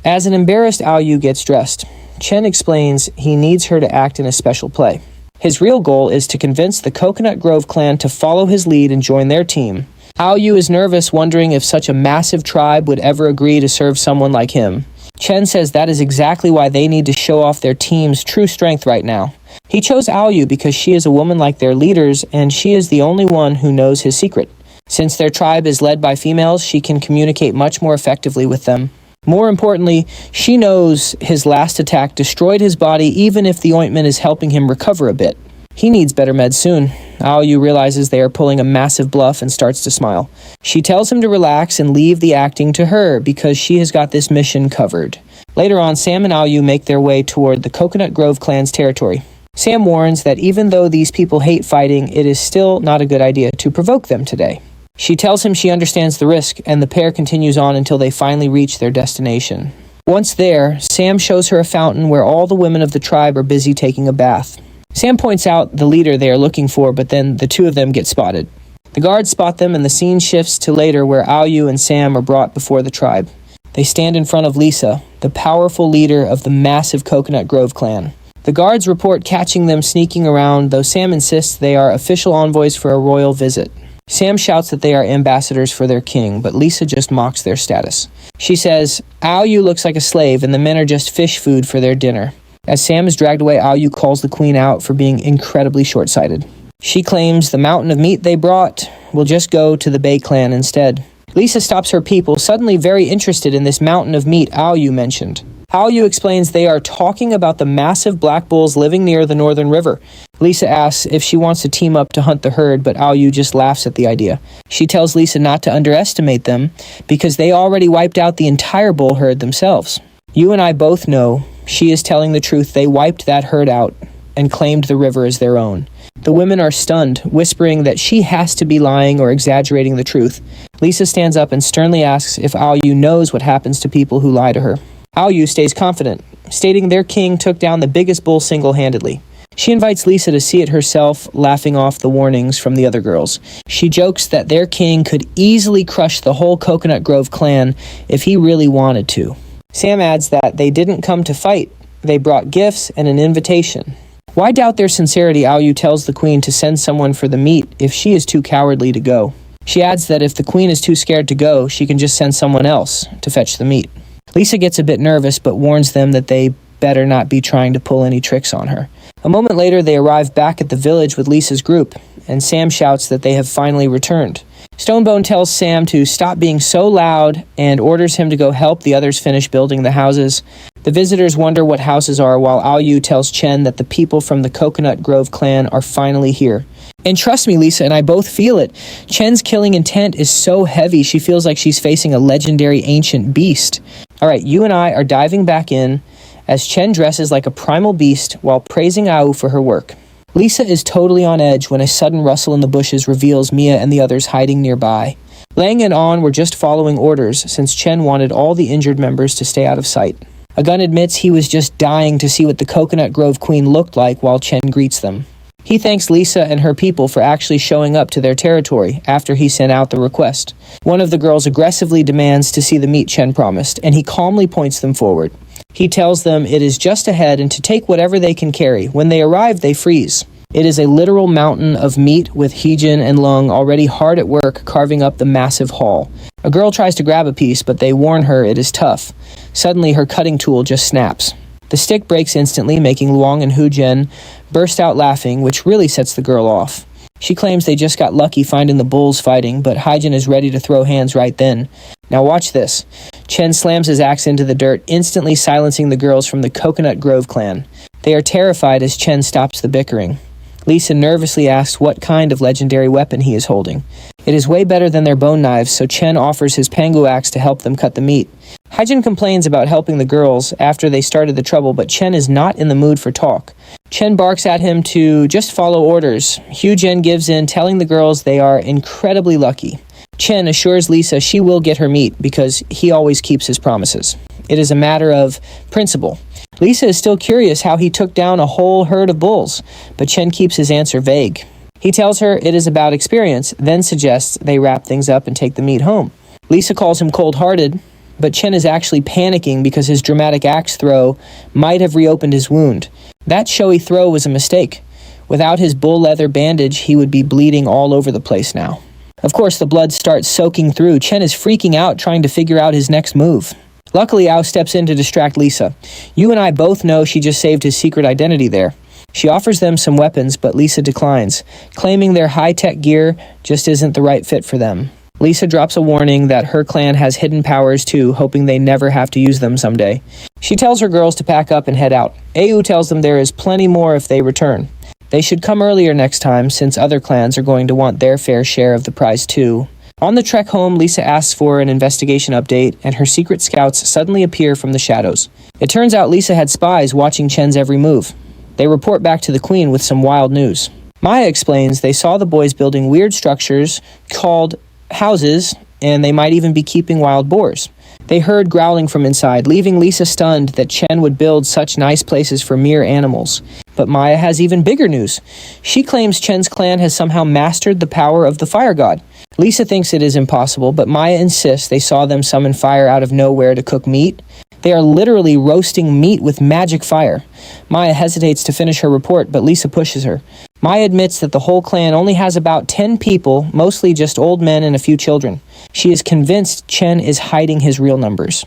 As an embarrassed Aoyu gets dressed, Chen explains he needs her to act in a special play. His real goal is to convince the Coconut Grove clan to follow his lead and join their team. Aoyu is nervous, wondering if such a massive tribe would ever agree to serve someone like him. Chen says that is exactly why they need to show off their team's true strength right now. He chose Aoyu because she is a woman like their leaders, and she is the only one who knows his secret. Since their tribe is led by females, she can communicate much more effectively with them. More importantly, she knows his last attack destroyed his body even if the ointment is helping him recover a bit. He needs better meds soon. Aoyu realizes they are pulling a massive bluff and starts to smile. She tells him to relax and leave the acting to her because she has got this mission covered. Later on, Sam and Aoyu make their way toward the Coconut Grove clan's territory. Sam warns that even though these people hate fighting, it is still not a good idea to provoke them today. She tells him she understands the risk, and the pair continues on until they finally reach their destination. Once there, Sam shows her a fountain where all the women of the tribe are busy taking a bath. Sam points out the leader they are looking for, but then the two of them get spotted. The guards spot them, and the scene shifts to later where Aoyu and Sam are brought before the tribe. They stand in front of Lisa, the powerful leader of the massive Coconut Grove clan. The guards report catching them sneaking around, though Sam insists they are official envoys for a royal visit. Sam shouts that they are ambassadors for their king, but Lisa just mocks their status. She says, Aoyu looks like a slave and the men are just fish food for their dinner. As Sam is dragged away, Aoyu calls the queen out for being incredibly short-sighted. She claims the mountain of meat they brought will just go to the Bei clan instead. Lisa stops her people, suddenly very interested in this mountain of meat Aoyu mentioned. Aoyu explains they are talking about the massive black bulls living near the northern river. Lisa asks if she wants to team up to hunt the herd, but Aoyu just laughs at the idea. She tells Lisa not to underestimate them because they already wiped out the entire bull herd themselves. You and I both know she is telling the truth. They wiped that herd out and claimed the river as their own. The women are stunned, whispering that she has to be lying or exaggerating the truth. Lisa stands up and sternly asks if Aoyu knows what happens to people who lie to her. Aoyu stays confident, stating their king took down the biggest bull single-handedly. She invites Lisa to see it herself, laughing off the warnings from the other girls. She jokes that their king could easily crush the whole Coconut Grove clan if he really wanted to. Sam adds that they didn't come to fight, they brought gifts and an invitation. Why doubt their sincerity? Aoyu tells the queen to send someone for the meat if she is too cowardly to go. She adds that if the queen is too scared to go, she can just send someone else to fetch the meat. Lisa gets a bit nervous but warns them that they better not be trying to pull any tricks on her. A moment later, they arrive back at the village with Lisa's group, and Sam shouts that they have finally returned. Stonebone tells Sam to stop being so loud and orders him to go help the others finish building the houses. The visitors wonder what houses are, while Aoyu tells Chen that the people from the Coconut Grove clan are finally here. And trust me, Lisa and I both feel it. Chen's killing intent is so heavy, she feels like she's facing a legendary ancient beast. Alright, you and I are diving back in as Chen dresses like a primal beast while praising Ao for her work. Lisa is totally on edge when a sudden rustle in the bushes reveals Mia and the others hiding nearby. Lang and On were just following orders since Chen wanted all the injured members to stay out of sight. Agun admits he was just dying to see what the Coconut Grove Queen looked like while Chen greets them. He thanks Lisa and her people for actually showing up to their territory after he sent out the request. One of the girls aggressively demands to see the meat Chen promised, and he calmly points them forward. He tells them it is just ahead and to take whatever they can carry. When they arrive, they freeze. It is a literal mountain of meat with Heejin and Lung already hard at work carving up the massive haul. A girl tries to grab a piece, but they warn her it is tough. Suddenly, her cutting tool just snaps. The stick breaks instantly, making Luong and Hujen burst out laughing, which really sets the girl off. She claims they just got lucky finding the bulls fighting, but Heijin is ready to throw hands right then. Now watch this. Chen slams his axe into the dirt, instantly silencing the girls from the Coconut Grove clan. They are terrified as Chen stops the bickering. Lisa nervously asks what kind of legendary weapon he is holding. It is way better than their bone knives, so Chen offers his pangu axe to help them cut the meat. Heijin complains about helping the girls after they started the trouble, but Chen is not in the mood for talk. Chen barks at him to just follow orders. Hujen gives in, telling the girls they are incredibly lucky. Chen assures Lisa she will get her meat because he always keeps his promises. It is a matter of principle. Lisa is still curious how he took down a whole herd of bulls, but Chen keeps his answer vague. He tells her it is about experience, then suggests they wrap things up and take the meat home. Lisa calls him cold-hearted, but Chen is actually panicking because his dramatic axe throw might have reopened his wound. That showy throw was a mistake. Without his bull leather bandage, he would be bleeding all over the place now. Of course, the blood starts soaking through. Chen is freaking out, trying to figure out his next move. Luckily, Ao steps in to distract Lisa. You and I both know she just saved his secret identity there. She offers them some weapons, but Lisa declines, claiming their high-tech gear just isn't the right fit for them. Lisa drops a warning that her clan has hidden powers too, hoping they never have to use them someday. She tells her girls to pack up and head out. Au tells them there is plenty more if they return. They should come earlier next time, since other clans are going to want their fair share of the prize too. On the trek home, Lisa asks for an investigation update, and her secret scouts suddenly appear from the shadows. It turns out Lisa had spies watching Chen's every move. They report back to the queen with some wild news. Maya explains they saw the boys building weird structures called houses, and they might even be keeping wild boars. They heard growling from inside, leaving Lisa stunned that Chen would build such nice places for mere animals. But Maya has even bigger news. She claims Chen's clan has somehow mastered the power of the fire god. Lisa thinks it is impossible, but Maya insists they saw them summon fire out of nowhere to cook meat. They are literally roasting meat with magic fire. Maya hesitates to finish her report, but Lisa pushes her. Maya admits that the whole clan only has about 10 people, mostly just old men and a few children. She is convinced Chen is hiding his real numbers.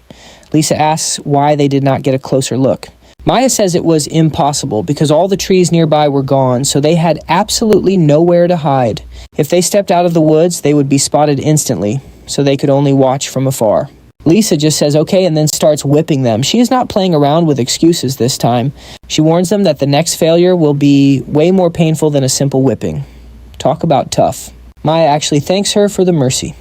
Lisa asks why they did not get a closer look. Maya says it was impossible because all the trees nearby were gone, so they had absolutely nowhere to hide. If they stepped out of the woods, they would be spotted instantly, so they could only watch from afar. Lisa just says okay and then starts whipping them. She is not playing around with excuses this time. She warns them that the next failure will be way more painful than a simple whipping. Talk about tough. Maya actually thanks her for the mercy.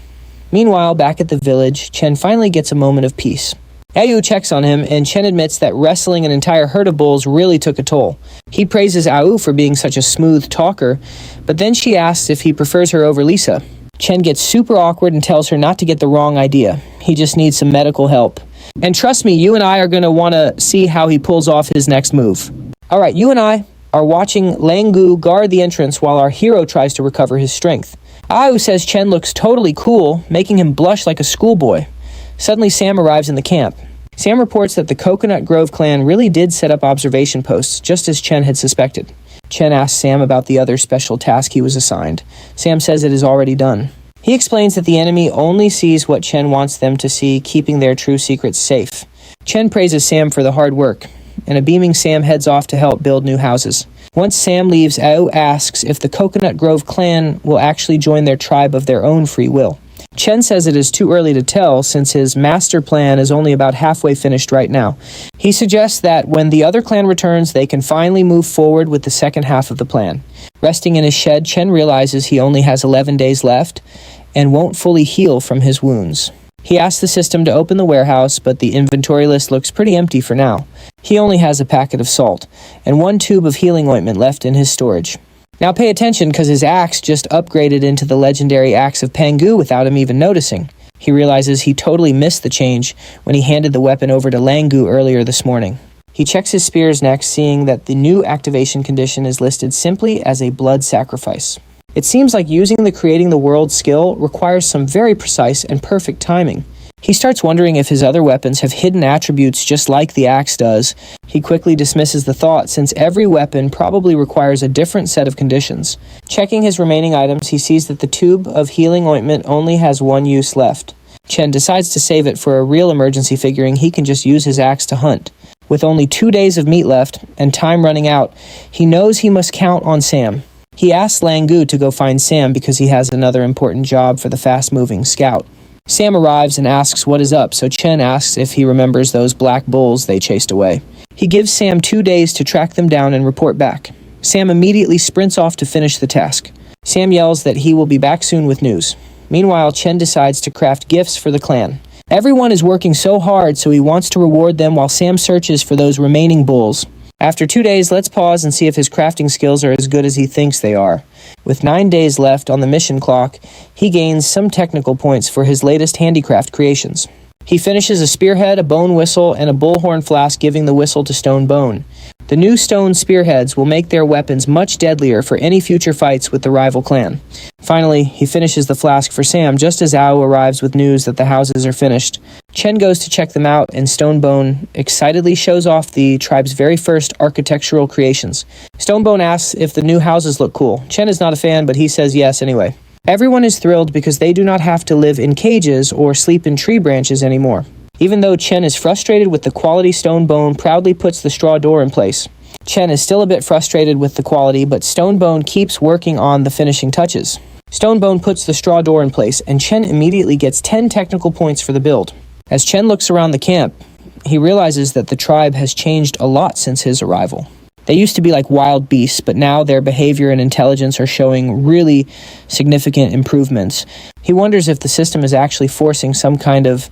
Meanwhile, back at the village, Chen finally gets a moment of peace. Ayu checks on him, and Chen admits that wrestling an entire herd of bulls really took a toll. He praises Ayu for being such a smooth talker, but then she asks if he prefers her over Lisa. Chen gets super awkward and tells her not to get the wrong idea. He just needs some medical help. And trust me, you and I are going to want to see how he pulls off his next move. Alright, you and I are watching Langu guard the entrance while our hero tries to recover his strength. Ayu says Chen looks totally cool, making him blush like a schoolboy. Suddenly, Sam arrives in the camp. Sam reports that the Coconut Grove clan really did set up observation posts, just as Chen had suspected. Chen asks Sam about the other special task he was assigned. Sam says it is already done. He explains that the enemy only sees what Chen wants them to see, keeping their true secrets safe. Chen praises Sam for the hard work, and a beaming Sam heads off to help build new houses. Once Sam leaves, Ao asks if the Coconut Grove clan will actually join their tribe of their own free will. Chen says it is too early to tell since his master plan is only about halfway finished right now. He suggests that when the other clan returns, they can finally move forward with the second half of the plan. Resting in his shed, Chen realizes he only has 11 days left and won't fully heal from his wounds. He asks the system to open the warehouse, but the inventory list looks pretty empty for now. He only has a packet of salt and 1 tube of healing ointment left in his storage. Now pay attention because his axe just upgraded into the legendary Axe of Pangu without him even noticing. He realizes he totally missed the change when he handed the weapon over to Langu earlier this morning. He checks his spears next, seeing that the new activation condition is listed simply as a blood sacrifice. It seems like using the Creating the World skill requires some very precise and perfect timing. He starts wondering if his other weapons have hidden attributes just like the axe does. He quickly dismisses the thought since every weapon probably requires a different set of conditions. Checking his remaining items, he sees that the tube of healing ointment only has 1 use left. Chen decides to save it for a real emergency, figuring he can just use his axe to hunt. With only 2 days of meat left and time running out, he knows he must count on Sam. He asks Langu to go find Sam because he has another important job for the fast-moving scout. Sam arrives and asks what is up, so Chen asks if he remembers those black bulls they chased away. He gives Sam 2 days to track them down and report back. Sam immediately sprints off to finish the task. Sam yells that he will be back soon with news. Meanwhile, Chen decides to craft gifts for the clan. Everyone is working so hard, so he wants to reward them while Sam searches for those remaining bulls. After 2 days, let's pause and see if his crafting skills are as good as he thinks they are. With 9 days left on the mission clock, he gains some technical points for his latest handicraft creations. He finishes a spearhead, a bone whistle, and a bullhorn flask, giving the whistle to Stone Bone. The new stone spearheads will make their weapons much deadlier for any future fights with the rival clan. Finally, he finishes the flask for Sam just as Ao arrives with news that the houses are finished. Chen goes to check them out, and Stonebone excitedly shows off the tribe's very first architectural creations. Stonebone asks if the new houses look cool. Chen is not a fan, but he says yes anyway. Everyone is thrilled because they do not have to live in cages or sleep in tree branches anymore. Even though Chen is frustrated with the quality, Stonebone proudly puts the straw door in place. Chen is still a bit frustrated with the quality, but Stonebone keeps working on the finishing touches. Stonebone puts the straw door in place, and Chen immediately gets 10 technical points for the build. As Chen looks around the camp, he realizes that the tribe has changed a lot since his arrival. They used to be like wild beasts, but now their behavior and intelligence are showing really significant improvements. He wonders if the system is actually forcing some kind of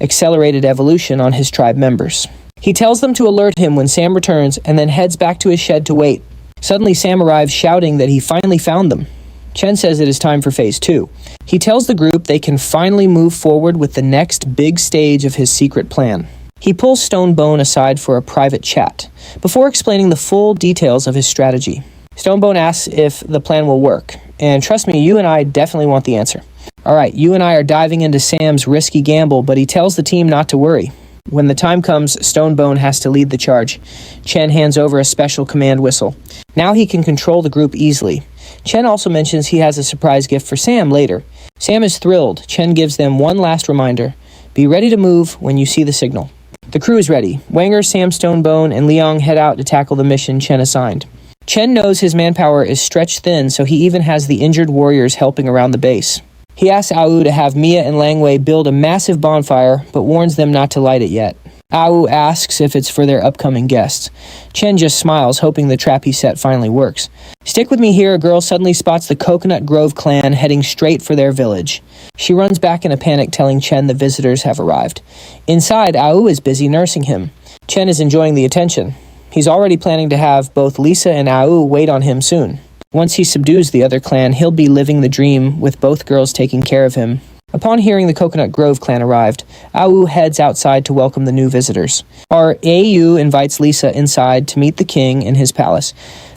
accelerated evolution on his tribe members. He tells them to alert him when Sam returns and then heads back to his shed to wait. Suddenly, Sam arrives shouting that he finally found them. Chen says it is time for phase 2. He tells the group they can finally move forward with the next big stage of his secret plan. He pulls Stonebone aside for a private chat, before explaining the full details of his strategy. Stonebone asks if the plan will work, and trust me, you and I definitely want the answer. Alright, you and I are diving into Sam's risky gamble, but he tells the team not to worry. When the time comes, Stonebone has to lead the charge. Chen hands over a special command whistle. Now he can control the group easily. Chen also mentions he has a surprise gift for Sam later. Sam is thrilled. Chen gives them one last reminder. Be ready to move when you see the signal. The crew is ready. Wanger, Sam, Stonebone, and Liang head out to tackle the mission Chen assigned. Chen knows his manpower is stretched thin, so he even has the injured warriors helping around the base. He asks Au to have Mia and Langwei build a massive bonfire, but warns them not to light it yet. Au asks if it's for their upcoming guests. Chen just smiles, hoping the trap he set finally works. Stick with me here, a girl suddenly spots the Coconut Grove clan heading straight for their village. She runs back in a panic, telling Chen the visitors have arrived. Inside, Au is busy nursing him. Chen is enjoying the attention. He's already planning to have both Lisa and Au wait on him soon. Once he subdues the other clan, he'll be living the dream with both girls taking care of him. Upon hearing the Coconut Grove clan arrived, Au heads outside to welcome the new visitors. Our AU invites Lisa inside to meet the king in his palace.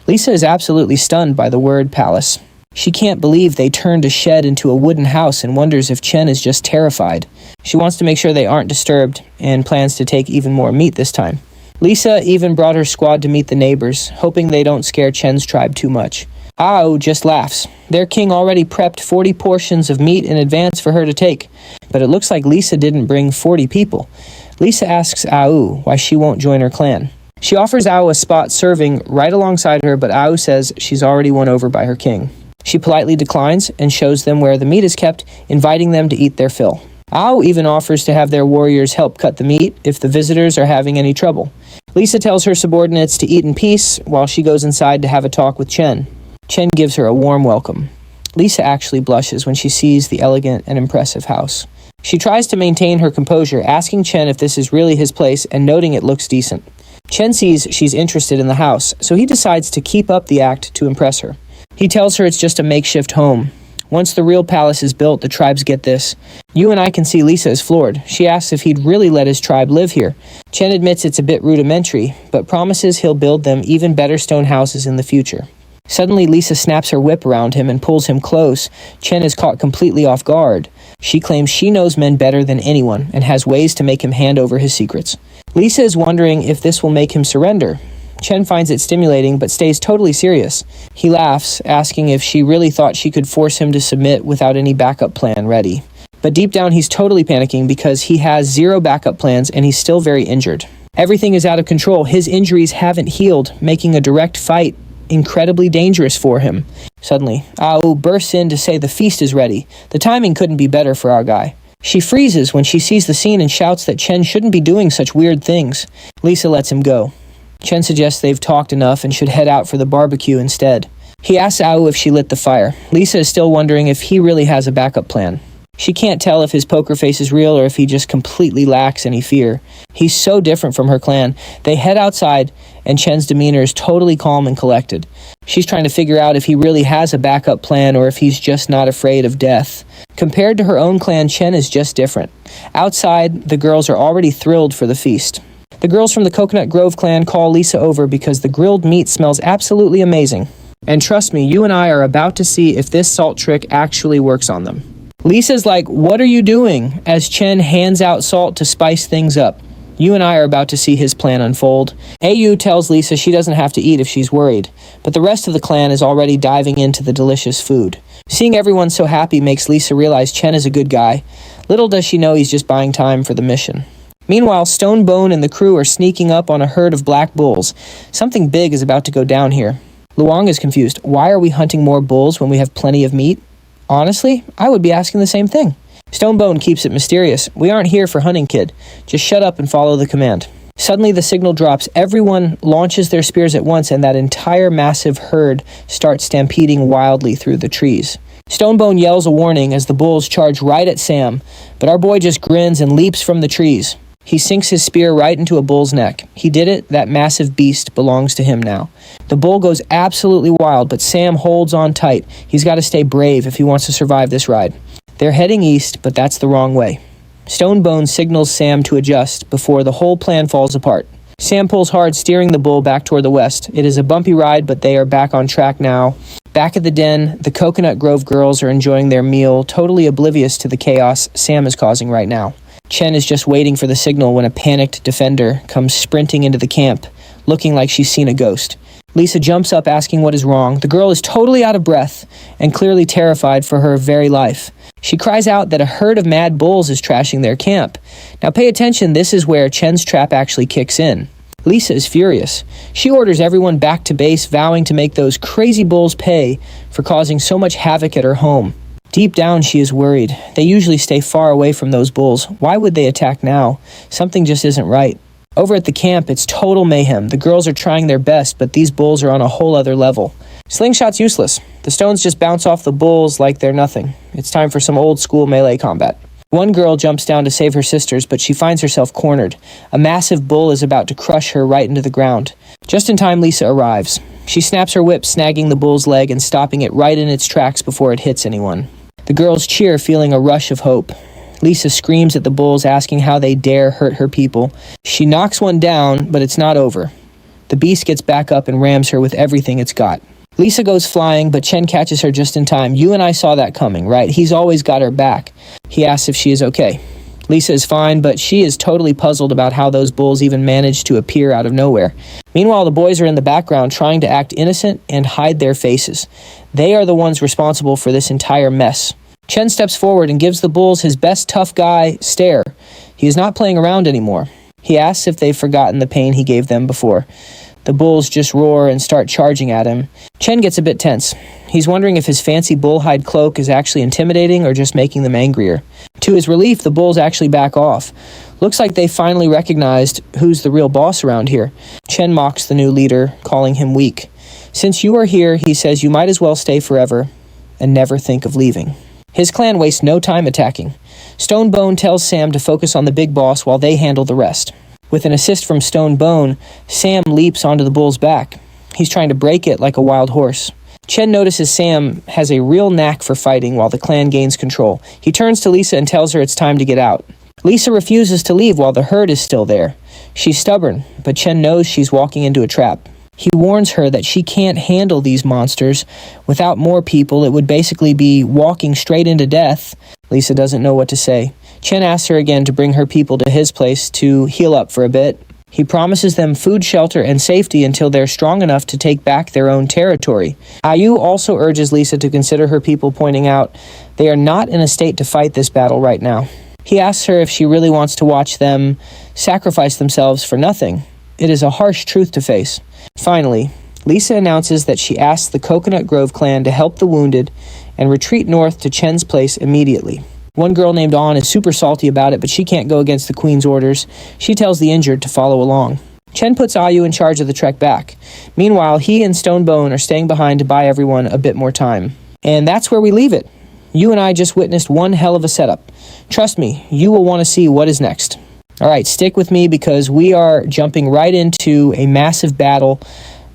Lisa is absolutely stunned by the word palace. She can't believe they turned a shed into a wooden house and wonders if Chen is just terrified. She wants to make sure they aren't disturbed and plans to take even more meat this time. Lisa even brought her squad to meet the neighbors, hoping they don't scare Chen's tribe too much. Au just laughs. Their king already prepped 40 portions of meat in advance for her to take, but it looks like Lisa didn't bring 40 people. Lisa asks Au why she won't join her clan. She offers Au a spot serving right alongside her, but Au says she's already won over by her king. She politely declines and shows them where the meat is kept, inviting them to eat their fill. Au even offers to have their warriors help cut the meat if the visitors are having any trouble. Lisa tells her subordinates to eat in peace while she goes inside to have a talk with Chen. Chen gives her a warm welcome. Lisa actually blushes when she sees the elegant and impressive house. She tries to maintain her composure, asking Chen if this is really his place and noting it looks decent. Chen sees she's interested in the house, so he decides to keep up the act to impress her. He tells her it's just a makeshift home. Once the real palace is built, the tribes get this. You and I can see Lisa is floored. She asks if he'd really let his tribe live here. Chen admits it's a bit rudimentary, but promises he'll build them even better stone houses in the future. Suddenly, Lisa snaps her whip around him and pulls him close. Chen is caught completely off guard. She claims she knows men better than anyone and has ways to make him hand over his secrets. Lisa is wondering if this will make him surrender. Chen finds it stimulating but stays totally serious. He laughs, asking if she really thought she could force him to submit without any backup plan ready. But deep down, he's totally panicking because he has zero backup plans and he's still very injured. Everything is out of control. His injuries haven't healed, making a direct fight incredibly dangerous for him. Suddenly, Au bursts in to say the feast is ready. The timing couldn't be better for our guy. She freezes when she sees the scene and shouts that Chen shouldn't be doing such weird things. Lisa lets him go. Chen suggests they've talked enough and should head out for the barbecue instead. He asks Au if she lit the fire. Lisa is still wondering if he really has a backup plan. She can't tell if his poker face is real or if he just completely lacks any fear. He's so different from her clan. They head outside, and Chen's demeanor is totally calm and collected. She's trying to figure out if he really has a backup plan or if he's just not afraid of death. Compared to her own clan, Chen is just different. Outside, the girls are already thrilled for the feast. The girls from the Coconut Grove clan call Lisa over because the grilled meat smells absolutely amazing. And trust me, you and I are about to see if this salt trick actually works on them. Lisa's like, "What are you doing?" as Chen hands out salt to spice things up. You and I are about to see his plan unfold. AU tells Lisa she doesn't have to eat if she's worried, but the rest of the clan is already diving into the delicious food. Seeing everyone so happy makes Lisa realize Chen is a good guy. Little does she know he's just buying time for the mission. Meanwhile, Stonebone and the crew are sneaking up on a herd of black bulls. Something big is about to go down here. Luang is confused. Why are we hunting more bulls when we have plenty of meat? Honestly, I would be asking the same thing. Stonebone keeps it mysterious. We aren't here for hunting, kid. Just shut up and follow the command. Suddenly the signal drops. Everyone launches their spears at once and that entire massive herd starts stampeding wildly through the trees. Stonebone yells a warning as the bulls charge right at Sam, but our boy just grins and leaps from the trees. He sinks his spear right into a bull's neck. He did it. That massive beast belongs to him now. The bull goes absolutely wild, but Sam holds on tight. He's got to stay brave if he wants to survive this ride. They're heading east, but that's the wrong way. Stonebone signals Sam to adjust before the whole plan falls apart. Sam pulls hard, steering the bull back toward the west. It is a bumpy ride, but they are back on track now. Back at the den, the Coconut Grove girls are enjoying their meal, totally oblivious to the chaos Sam is causing right now. Chen is just waiting for the signal when a panicked defender comes sprinting into the camp, looking like she's seen a ghost. Lisa jumps up asking what is wrong. The girl is totally out of breath and clearly terrified for her very life. She cries out that a herd of mad bulls is trashing their camp. Now pay attention, this is where Chen's trap actually kicks in. Lisa is furious. She orders everyone back to base, vowing to make those crazy bulls pay for causing so much havoc at her home. Deep down, she is worried. They usually stay far away from those bulls. Why would they attack now? Something just isn't right. Over at the camp, it's total mayhem. The girls are trying their best, but these bulls are on a whole other level. Slingshot's useless. The stones just bounce off the bulls like they're nothing. It's time for some old school melee combat. One girl jumps down to save her sisters, but she finds herself cornered. A massive bull is about to crush her right into the ground. Just in time, Lisa arrives. She snaps her whip, snagging the bull's leg and stopping it right in its tracks before it hits anyone. The girls cheer, feeling a rush of hope. Lisa screams at the bulls, asking how they dare hurt her people. She knocks one down, but it's not over. The beast gets back up and rams her with everything it's got. Lisa goes flying, but Chen catches her just in time. You and I saw that coming, right? He's always got her back. He asks if she is okay. Lisa is fine, but she is totally puzzled about how those bulls even managed to appear out of nowhere. Meanwhile, the boys are in the background trying to act innocent and hide their faces. They are the ones responsible for this entire mess. Chen steps forward and gives the bulls his best tough guy stare. He is not playing around anymore. He asks if they've forgotten the pain he gave them before. The bulls just roar and start charging at him. Chen gets a bit tense. He's wondering if his fancy bullhide cloak is actually intimidating or just making them angrier. To his relief, the bulls actually back off. Looks like they finally recognized who's the real boss around here. Chen mocks the new leader, calling him weak. Since you are here, he says you might as well stay forever and never think of leaving. His clan wastes no time attacking. Stonebone tells Sam to focus on the big boss while they handle the rest. With an assist from Stonebone, Sam leaps onto the bull's back. He's trying to break it like a wild horse. Chen notices Sam has a real knack for fighting while the clan gains control. He turns to Lisa and tells her it's time to get out. Lisa refuses to leave while the herd is still there. She's stubborn, but Chen knows she's walking into a trap. He warns her that she can't handle these monsters. Without more people, it would basically be walking straight into death. Lisa doesn't know what to say. Chen asks her again to bring her people to his place to heal up for a bit. He promises them food, shelter, and safety until they're strong enough to take back their own territory. Ayu also urges Lisa to consider her people, pointing out they are not in a state to fight this battle right now. He asks her if she really wants to watch them sacrifice themselves for nothing. It is a harsh truth to face. Finally, Lisa announces that she asks the Coconut Grove clan to help the wounded and retreat north to Chen's place immediately. One girl named On is super salty about it, but she can't go against the queen's orders. She tells the injured to follow along. Chen puts Ayu in charge of the trek back. Meanwhile, he and Stonebone are staying behind to buy everyone a bit more time. And that's where we leave it. You and I just witnessed one hell of a setup. Trust me, you will want to see what is next. All right, stick with me because we are jumping right into a massive battle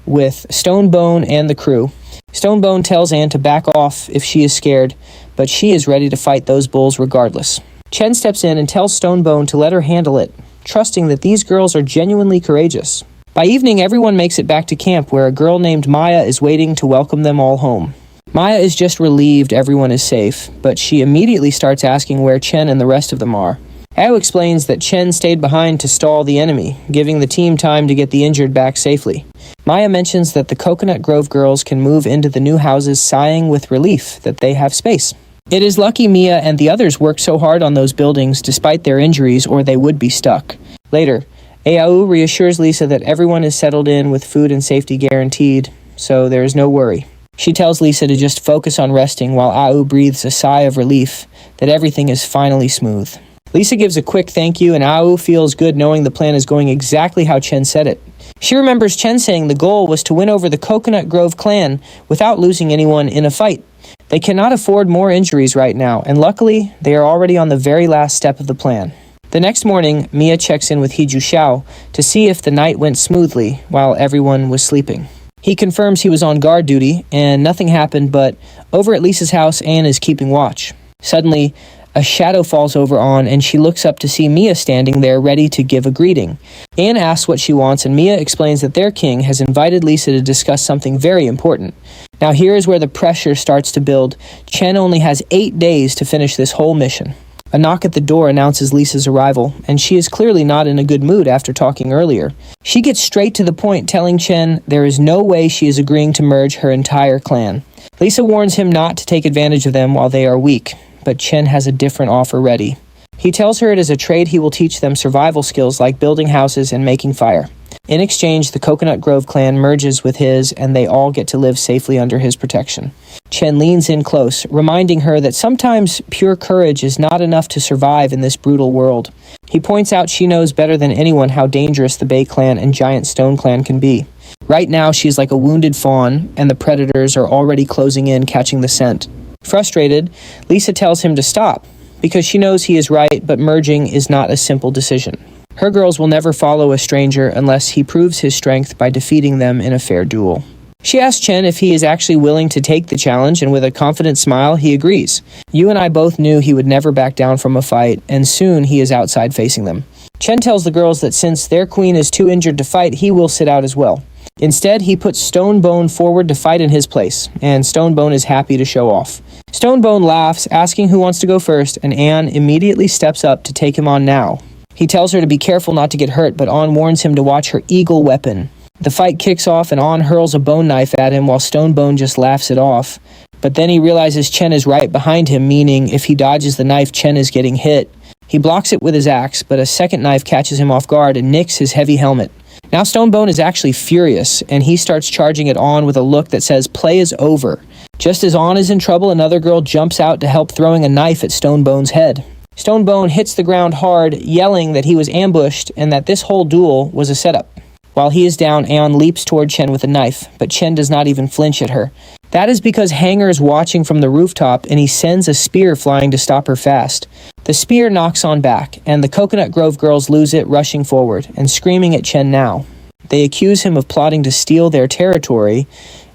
with Stonebone and the crew. Stonebone tells Anne to back off if she is scared, but she is ready to fight those bulls regardless. Chen steps in and tells Stonebone to let her handle it, trusting that these girls are genuinely courageous. By evening, everyone makes it back to camp where a girl named Maya is waiting to welcome them all home. Maya is just relieved everyone is safe, but she immediately starts asking where Chen and the rest of them are. Ao explains that Chen stayed behind to stall the enemy, giving the team time to get the injured back safely. Maya mentions that the Coconut Grove girls can move into the new houses, sighing with relief that they have space. It is lucky Mia and the others worked so hard on those buildings despite their injuries, or they would be stuck. Later, Ao reassures Lisa that everyone is settled in with food and safety guaranteed, so there is no worry. She tells Lisa to just focus on resting while Ao breathes a sigh of relief that everything is finally smooth. Lisa gives a quick thank you, and Ao feels good knowing the plan is going exactly how Chen said it. She remembers Chen saying the goal was to win over the Coconut Grove clan without losing anyone in a fight. They cannot afford more injuries right now, and luckily, they are already on the very last step of the plan. The next morning, Mia checks in with Hiju Xiao to see if the night went smoothly while everyone was sleeping. He confirms he was on guard duty, and nothing happened, but over at Lisa's house, Anne is keeping watch. Suddenly, a shadow falls over Anne, and she looks up to see Mia standing there ready to give a greeting. Anne asks what she wants, and Mia explains that their king has invited Lisa to discuss something very important. Now here is where the pressure starts to build. Chen only has 8 days to finish this whole mission. A knock at the door announces Lisa's arrival, and she is clearly not in a good mood after talking earlier. She gets straight to the point, telling Chen there is no way she is agreeing to merge her entire clan. Lisa warns him not to take advantage of them while they are weak, but Chen has a different offer ready. He tells her it is a trade he will teach them survival skills like building houses and making fire. In exchange, the Coconut Grove clan merges with his, and they all get to live safely under his protection. Chen leans in close, reminding her that sometimes pure courage is not enough to survive in this brutal world. He points out she knows better than anyone how dangerous the Bay clan and Giant Stone clan can be. Right now, she is like a wounded fawn, and the predators are already closing in, catching the scent. Frustrated, Lisa tells him to stop, because she knows he is right, but merging is not a simple decision. Her girls will never follow a stranger unless he proves his strength by defeating them in a fair duel. She asks Chen if he is actually willing to take the challenge, and with a confident smile, he agrees. You and I both knew he would never back down from a fight, and soon he is outside facing them. Chen tells the girls that since their queen is too injured to fight, he will sit out as well. Instead, he puts Stonebone forward to fight in his place, and Stonebone is happy to show off. Stonebone laughs, asking who wants to go first, and Anne immediately steps up to take him on now. He tells her to be careful not to get hurt, but Anne warns him to watch her eagle weapon. The fight kicks off, and Anne hurls a bone knife at him while Stonebone just laughs it off. But then he realizes Chen is right behind him, meaning if he dodges the knife, Chen is getting hit. He blocks it with his axe, but a second knife catches him off guard and nicks his heavy helmet. Now Stonebone is actually furious, and he starts charging at Anne with a look that says, "Play is over." Just as Anne is in trouble, another girl jumps out to help, throwing a knife at Stonebone's head. Stonebone hits the ground hard, yelling that he was ambushed and that this whole duel was a setup. While he is down, Anne leaps toward Chen with a knife, but Chen does not even flinch at her. That is because Hanger is watching from the rooftop, and he sends a spear flying to stop her fast. The spear knocks on back, and the Coconut Grove girls lose it, rushing forward and screaming at Chen now. They accuse him of plotting to steal their territory,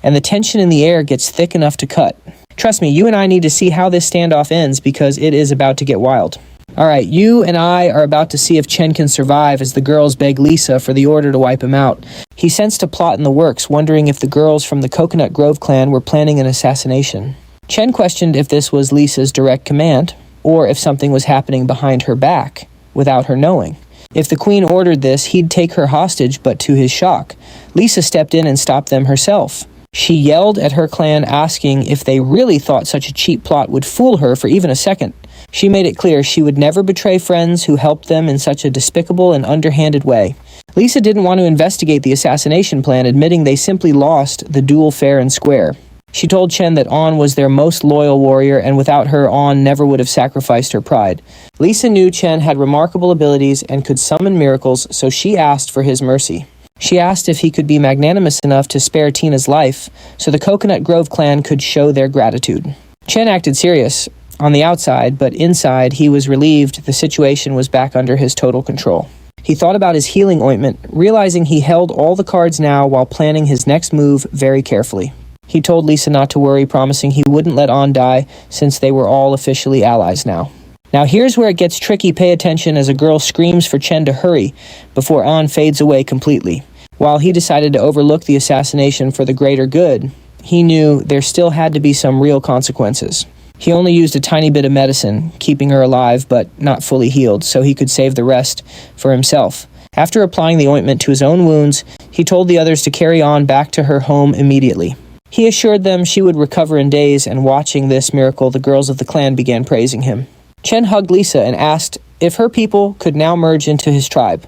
and the tension in the air gets thick enough to cut. Trust me, you and I need to see how this standoff ends because it is about to get wild. Alright, you and I are about to see if Chen can survive as the girls beg Lisa for the order to wipe him out. He sensed a plot in the works, wondering if the girls from the Coconut Grove clan were planning an assassination. Chen questioned if this was Lisa's direct command, or if something was happening behind her back, without her knowing. If the queen ordered this, he'd take her hostage, but to his shock, Lisa stepped in and stopped them herself. She yelled at her clan, asking if they really thought such a cheap plot would fool her for even a second. She made it clear she would never betray friends who helped them in such a despicable and underhanded way. Lisa didn't want to investigate the assassination plan, admitting they simply lost the duel fair and square. She told Chen that An was their most loyal warrior, and without her, An never would have sacrificed her pride. Lisa knew Chen had remarkable abilities and could summon miracles, so she asked for his mercy. She asked if he could be magnanimous enough to spare Tina's life, so the Coconut Grove clan could show their gratitude. Chen acted serious on the outside, but inside he was relieved the situation was back under his total control. He thought about his healing ointment, realizing he held all the cards now while planning his next move very carefully. He told Lisa not to worry, promising he wouldn't let An die since they were all officially allies now. Now here's where it gets tricky. Pay attention as a girl screams for Chen to hurry before An fades away completely. While he decided to overlook the assassination for the greater good, he knew there still had to be some real consequences. He only used a tiny bit of medicine, keeping her alive but not fully healed, so he could save the rest for himself. After applying the ointment to his own wounds, he told the others to carry An back to her home immediately. He assured them she would recover in days, and watching this miracle, the girls of the clan began praising him. Chen hugged Lisa and asked if her people could now merge into his tribe.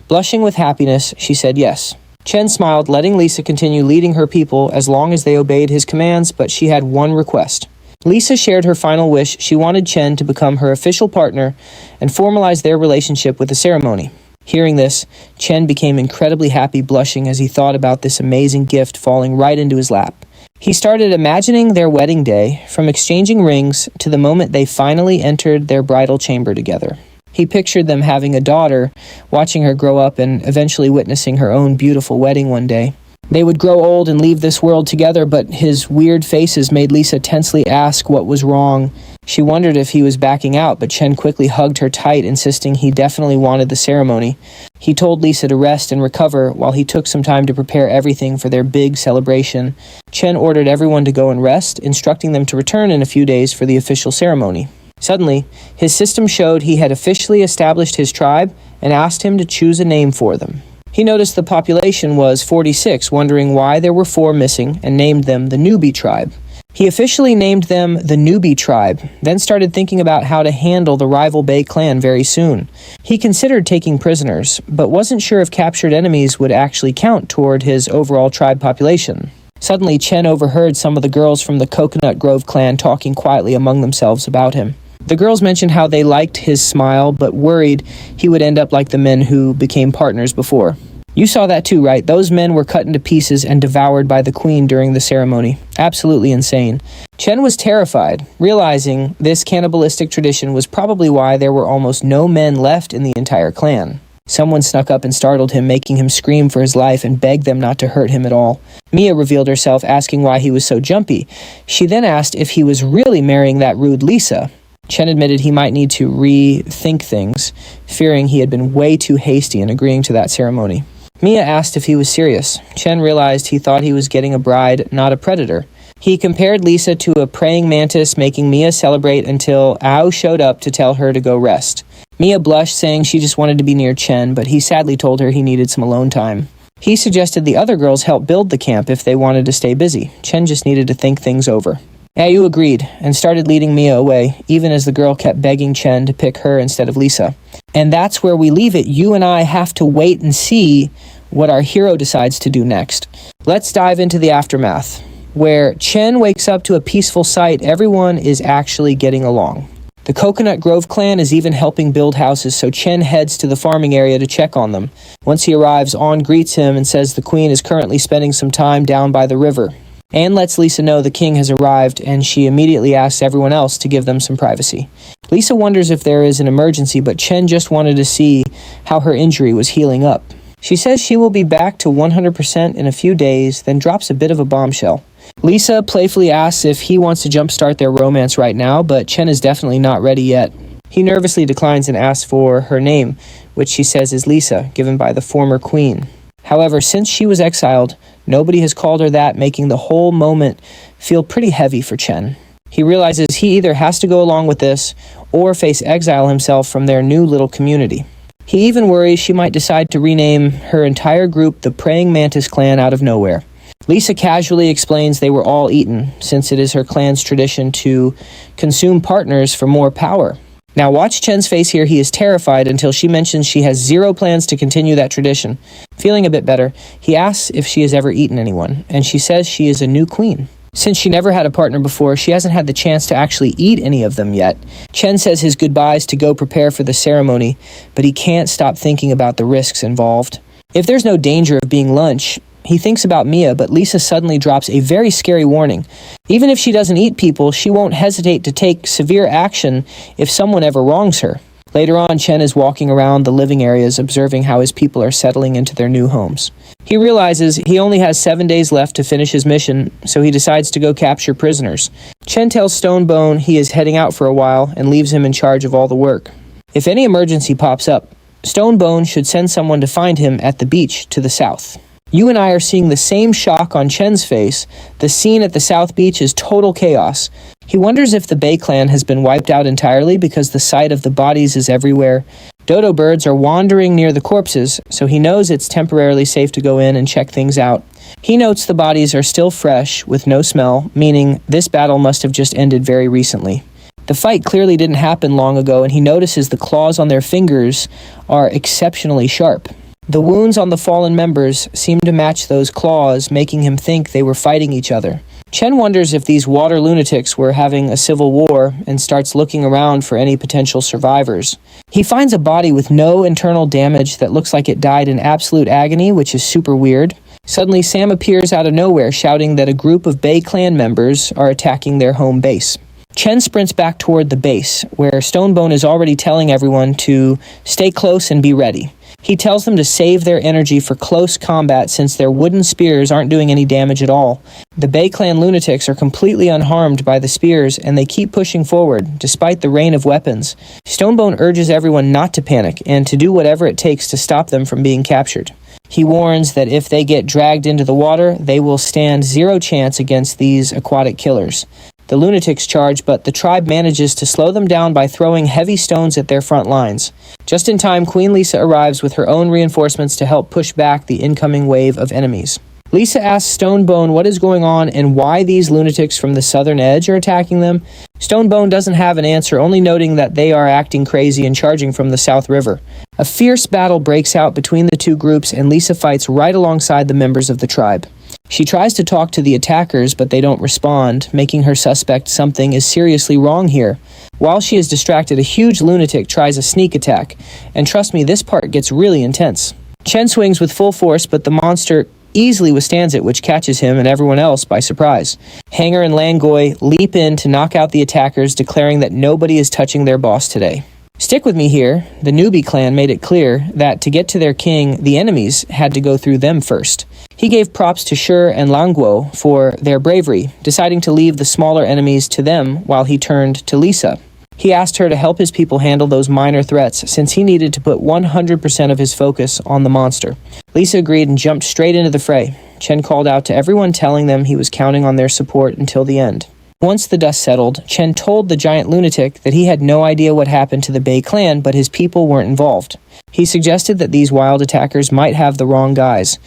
Blushing with happiness, she said yes. Chen smiled, letting Lisa continue leading her people as long as they obeyed his commands, but she had one request. Lisa shared her final wish. She wanted Chen to become her official partner and formalize their relationship with a ceremony. Hearing this, Chen became incredibly happy, blushing as he thought about this amazing gift falling right into his lap. He started imagining their wedding day, from exchanging rings to the moment they finally entered their bridal chamber together. He pictured them having a daughter, watching her grow up and eventually witnessing her own beautiful wedding one day. They would grow old and leave this world together, but his weird faces made Lisa tensely ask what was wrong. She wondered if he was backing out, but Chen quickly hugged her tight, insisting he definitely wanted the ceremony. He told Lisa to rest and recover while he took some time to prepare everything for their big celebration. Chen ordered everyone to go and rest, instructing them to return in a few days for the official ceremony. Suddenly, his system showed he had officially established his tribe and asked him to choose a name for them. He noticed the population was 46, wondering why there were 4 missing, and named them the Newbie tribe. He officially named them the Newbie tribe, then started thinking about how to handle the rival Bay clan very soon. He considered taking prisoners, but wasn't sure if captured enemies would actually count toward his overall tribe population. Suddenly, Chen overheard some of the girls from the Coconut Grove clan talking quietly among themselves about him. The girls mentioned how they liked his smile, but worried he would end up like the men who became partners before. You saw that too, right? Those men were cut into pieces and devoured by the queen during the ceremony. Absolutely insane. Chen was terrified, realizing this cannibalistic tradition was probably why there were almost no men left in the entire clan. Someone snuck up and startled him, making him scream for his life and begged them not to hurt him at all. Mia revealed herself, asking why he was so jumpy. She then asked if he was really marrying that rude Lisa. Chen admitted he might need to rethink things, fearing he had been way too hasty in agreeing to that ceremony. Mia asked if he was serious. Chen realized he thought he was getting a bride, not a predator. He compared Lisa to a praying mantis, making Mia celebrate until Ao showed up to tell her to go rest. Mia blushed, saying she just wanted to be near Chen, but he sadly told her he needed some alone time. He suggested the other girls help build the camp if they wanted to stay busy. Chen just needed to think things over. Ao agreed, and started leading Mia away, even as the girl kept begging Chen to pick her instead of Lisa. And that's where we leave it. You and I have to wait and see what our hero decides to do next. Let's dive into the aftermath, where Chen wakes up to a peaceful sight. Everyone is actually getting along. The Coconut Grove clan is even helping build houses, so Chen heads to the farming area to check on them. Once he arrives, An greets him and says the queen is currently spending some time down by the river. Anne lets Lisa know the king has arrived, and she immediately asks everyone else to give them some privacy. Lisa wonders if there is an emergency, but Chen just wanted to see how her injury was healing up. She says she will be back to 100% in a few days, then drops a bit of a bombshell. Lisa playfully asks if he wants to jumpstart their romance right now, but Chen is definitely not ready yet. He nervously declines and asks for her name, which she says is Lisa, given by the former queen. However, since she was exiled, nobody has called her that, making the whole moment feel pretty heavy for Chen. He realizes he either has to go along with this or face exile himself from their new little community. He even worries she might decide to rename her entire group the Praying Mantis Clan out of nowhere. Lisa casually explains they were all eaten, since it is her clan's tradition to consume partners for more power. Now watch Chen's face here. He is terrified until she mentions she has zero plans to continue that tradition. Feeling a bit better, he asks if she has ever eaten anyone, and she says she is a new queen. Since she never had a partner before, she hasn't had the chance to actually eat any of them yet. Chen says his goodbyes to go prepare for the ceremony, but he can't stop thinking about the risks involved. If there's no danger of being lunch, he thinks about Mia, but Lisa suddenly drops a very scary warning. Even if she doesn't eat people, she won't hesitate to take severe action if someone ever wrongs her. Later on, Chen is walking around the living areas, observing how his people are settling into their new homes. He realizes he only has 7 days left to finish his mission, so he decides to go capture prisoners. Chen tells Stonebone he is heading out for a while and leaves him in charge of all the work. If any emergency pops up, Stonebone should send someone to find him at the beach to the south. You and I are seeing the same shock on Chen's face. The scene at the South Beach is total chaos. He wonders if the Bay clan has been wiped out entirely because the sight of the bodies is everywhere. Dodo birds are wandering near the corpses, so he knows it's temporarily safe to go in and check things out. He notes the bodies are still fresh, with no smell, meaning this battle must have just ended very recently. The fight clearly didn't happen long ago, and he notices the claws on their fingers are exceptionally sharp. The wounds on the fallen members seem to match those claws, making him think they were fighting each other. Chen wonders if these water lunatics were having a civil war and starts looking around for any potential survivors. He finds a body with no internal damage that looks like it died in absolute agony, which is super weird. Suddenly, Sam appears out of nowhere, shouting that a group of Bay clan members are attacking their home base. Chen sprints back toward the base, where Stonebone is already telling everyone to stay close and be ready. He tells them to save their energy for close combat since their wooden spears aren't doing any damage at all. The Bay Clan lunatics are completely unharmed by the spears, and they keep pushing forward, despite the rain of weapons. Stonebone urges everyone not to panic and to do whatever it takes to stop them from being captured. He warns that if they get dragged into the water, they will stand zero chance against these aquatic killers. The lunatics charge, but the tribe manages to slow them down by throwing heavy stones at their front lines. Just in time, Queen Lisa arrives with her own reinforcements to help push back the incoming wave of enemies. Lisa asks Stonebone what is going on and why these lunatics from the southern edge are attacking them. Stonebone doesn't have an answer, only noting that they are acting crazy and charging from the South River. A fierce battle breaks out between the two groups, and Lisa fights right alongside the members of the tribe. She tries to talk to the attackers, but they don't respond, making her suspect something is seriously wrong here. While she is distracted, a huge lunatic tries a sneak attack, and trust me, this part gets really intense. Chen swings with full force, but the monster easily withstands it, which catches him and everyone else by surprise. Hanger and Langoy leap in to knock out the attackers, declaring that nobody is touching their boss today. Stick with me here. The newbie clan made it clear that to get to their king, the enemies had to go through them first. He gave props to Shur and Langguo for their bravery, deciding to leave the smaller enemies to them while he turned to Lisa. He asked her to help his people handle those minor threats since he needed to put 100% of his focus on the monster. Lisa agreed and jumped straight into the fray. Chen called out to everyone, telling them he was counting on their support until the end. Once the dust settled, Chen told the giant lunatic that he had no idea what happened to the Bei clan, but his people weren't involved. He suggested that these wild attackers might have the wrong guys.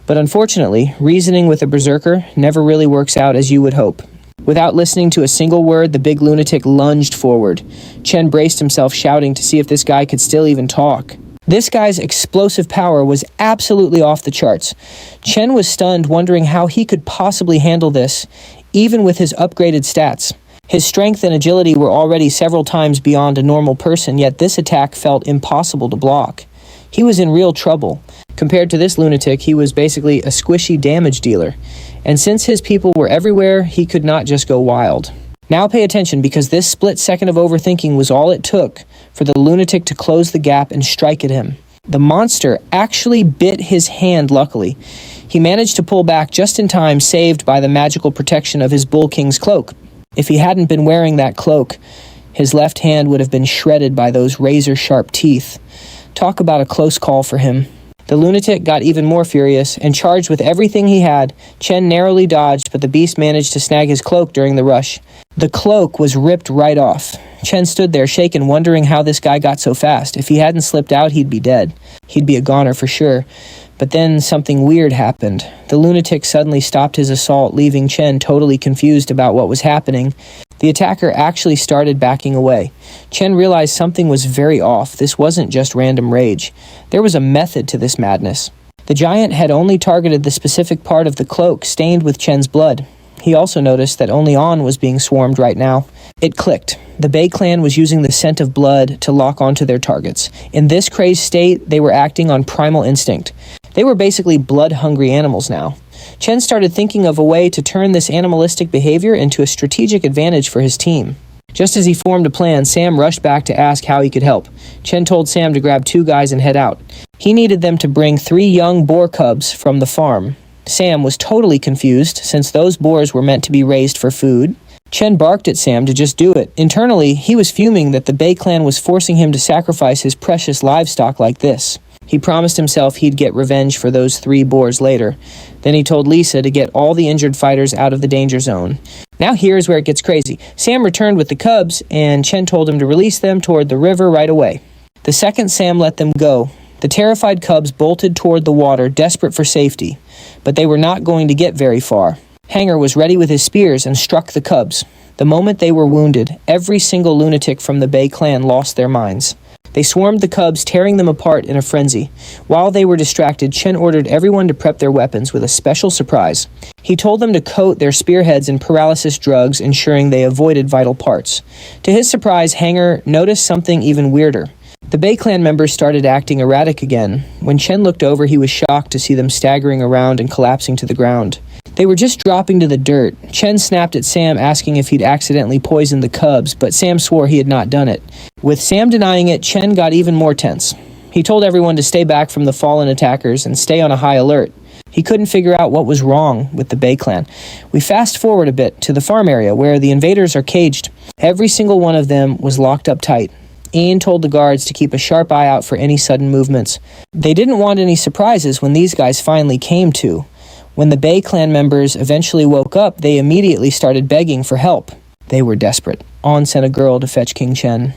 But unfortunately, reasoning with a berserker never really works out as you would hope. Without listening to a single word, the big lunatic lunged forward. Chen braced himself, shouting to see if this guy could still even talk. This guy's explosive power was absolutely off the charts. Chen was stunned, wondering how he could possibly handle this, even with his upgraded stats. His strength and agility were already several times beyond a normal person, yet this attack felt impossible to block. He was in real trouble. Compared to this lunatic, he was basically a squishy damage dealer. And since his people were everywhere, he could not just go wild. Now pay attention, because this split second of overthinking was all it took for the lunatic to close the gap and strike at him. The monster actually bit his hand, luckily. He managed to pull back just in time, saved by the magical protection of his Bull King's cloak. If he hadn't been wearing that cloak, his left hand would have been shredded by those razor-sharp teeth. Talk about a close call for him. The lunatic got even more furious and charged with everything he had. Chen narrowly dodged, but the beast managed to snag his cloak during the rush. The cloak was ripped right off. Chen stood there shaken, wondering how this guy got so fast. If he hadn't slipped out, he'd be dead. He'd be a goner for sure. But then something weird happened. The lunatic suddenly stopped his assault, leaving Chen totally confused about what was happening. The attacker actually started backing away. Chen realized something was very off. This wasn't just random rage. There was a method to this madness. The giant had only targeted the specific part of the cloak stained with Chen's blood. He also noticed that only On was being swarmed right now. It clicked. The Bei clan was using the scent of blood to lock onto their targets. In this crazed state, they were acting on primal instinct. They were basically blood-hungry animals now. Chen started thinking of a way to turn this animalistic behavior into a strategic advantage for his team. Just as he formed a plan, Sam rushed back to ask how he could help. Chen told Sam to grab 2 guys and head out. He needed them to bring 3 young boar cubs from the farm. Sam was totally confused, since those boars were meant to be raised for food. Chen barked at Sam to just do it. Internally, he was fuming that the Bei clan was forcing him to sacrifice his precious livestock like this. He promised himself he'd get revenge for those 3 boars later. Then he told Lisa to get all the injured fighters out of the danger zone. Now here's where it gets crazy. Sam returned with the cubs, and Chen told him to release them toward the river right away. The second Sam let them go, the terrified cubs bolted toward the water, desperate for safety. But they were not going to get very far. Hanger was ready with his spears and struck the cubs. The moment they were wounded, every single lunatic from the Bei clan lost their minds. They swarmed the cubs, tearing them apart in a frenzy. While they were distracted, Chen ordered everyone to prep their weapons with a special surprise. He told them to coat their spearheads in paralysis drugs, ensuring they avoided vital parts. To his surprise, Hanger noticed something even weirder. The Bei clan members started acting erratic again. When Chen looked over, he was shocked to see them staggering around and collapsing to the ground. They were just dropping to the dirt. Chen snapped at Sam, asking if he'd accidentally poisoned the cubs, but Sam swore he had not done it. With Sam denying it, Chen got even more tense. He told everyone to stay back from the fallen attackers and stay on a high alert. He couldn't figure out what was wrong with the Bei clan. We fast forward a bit to the farm area where the invaders are caged. Every single one of them was locked up tight. Ian told the guards to keep a sharp eye out for any sudden movements. They didn't want any surprises when these guys finally came to. When the Bei clan members eventually woke up, they immediately started begging for help. They were desperate. On sent a girl to fetch King Chen.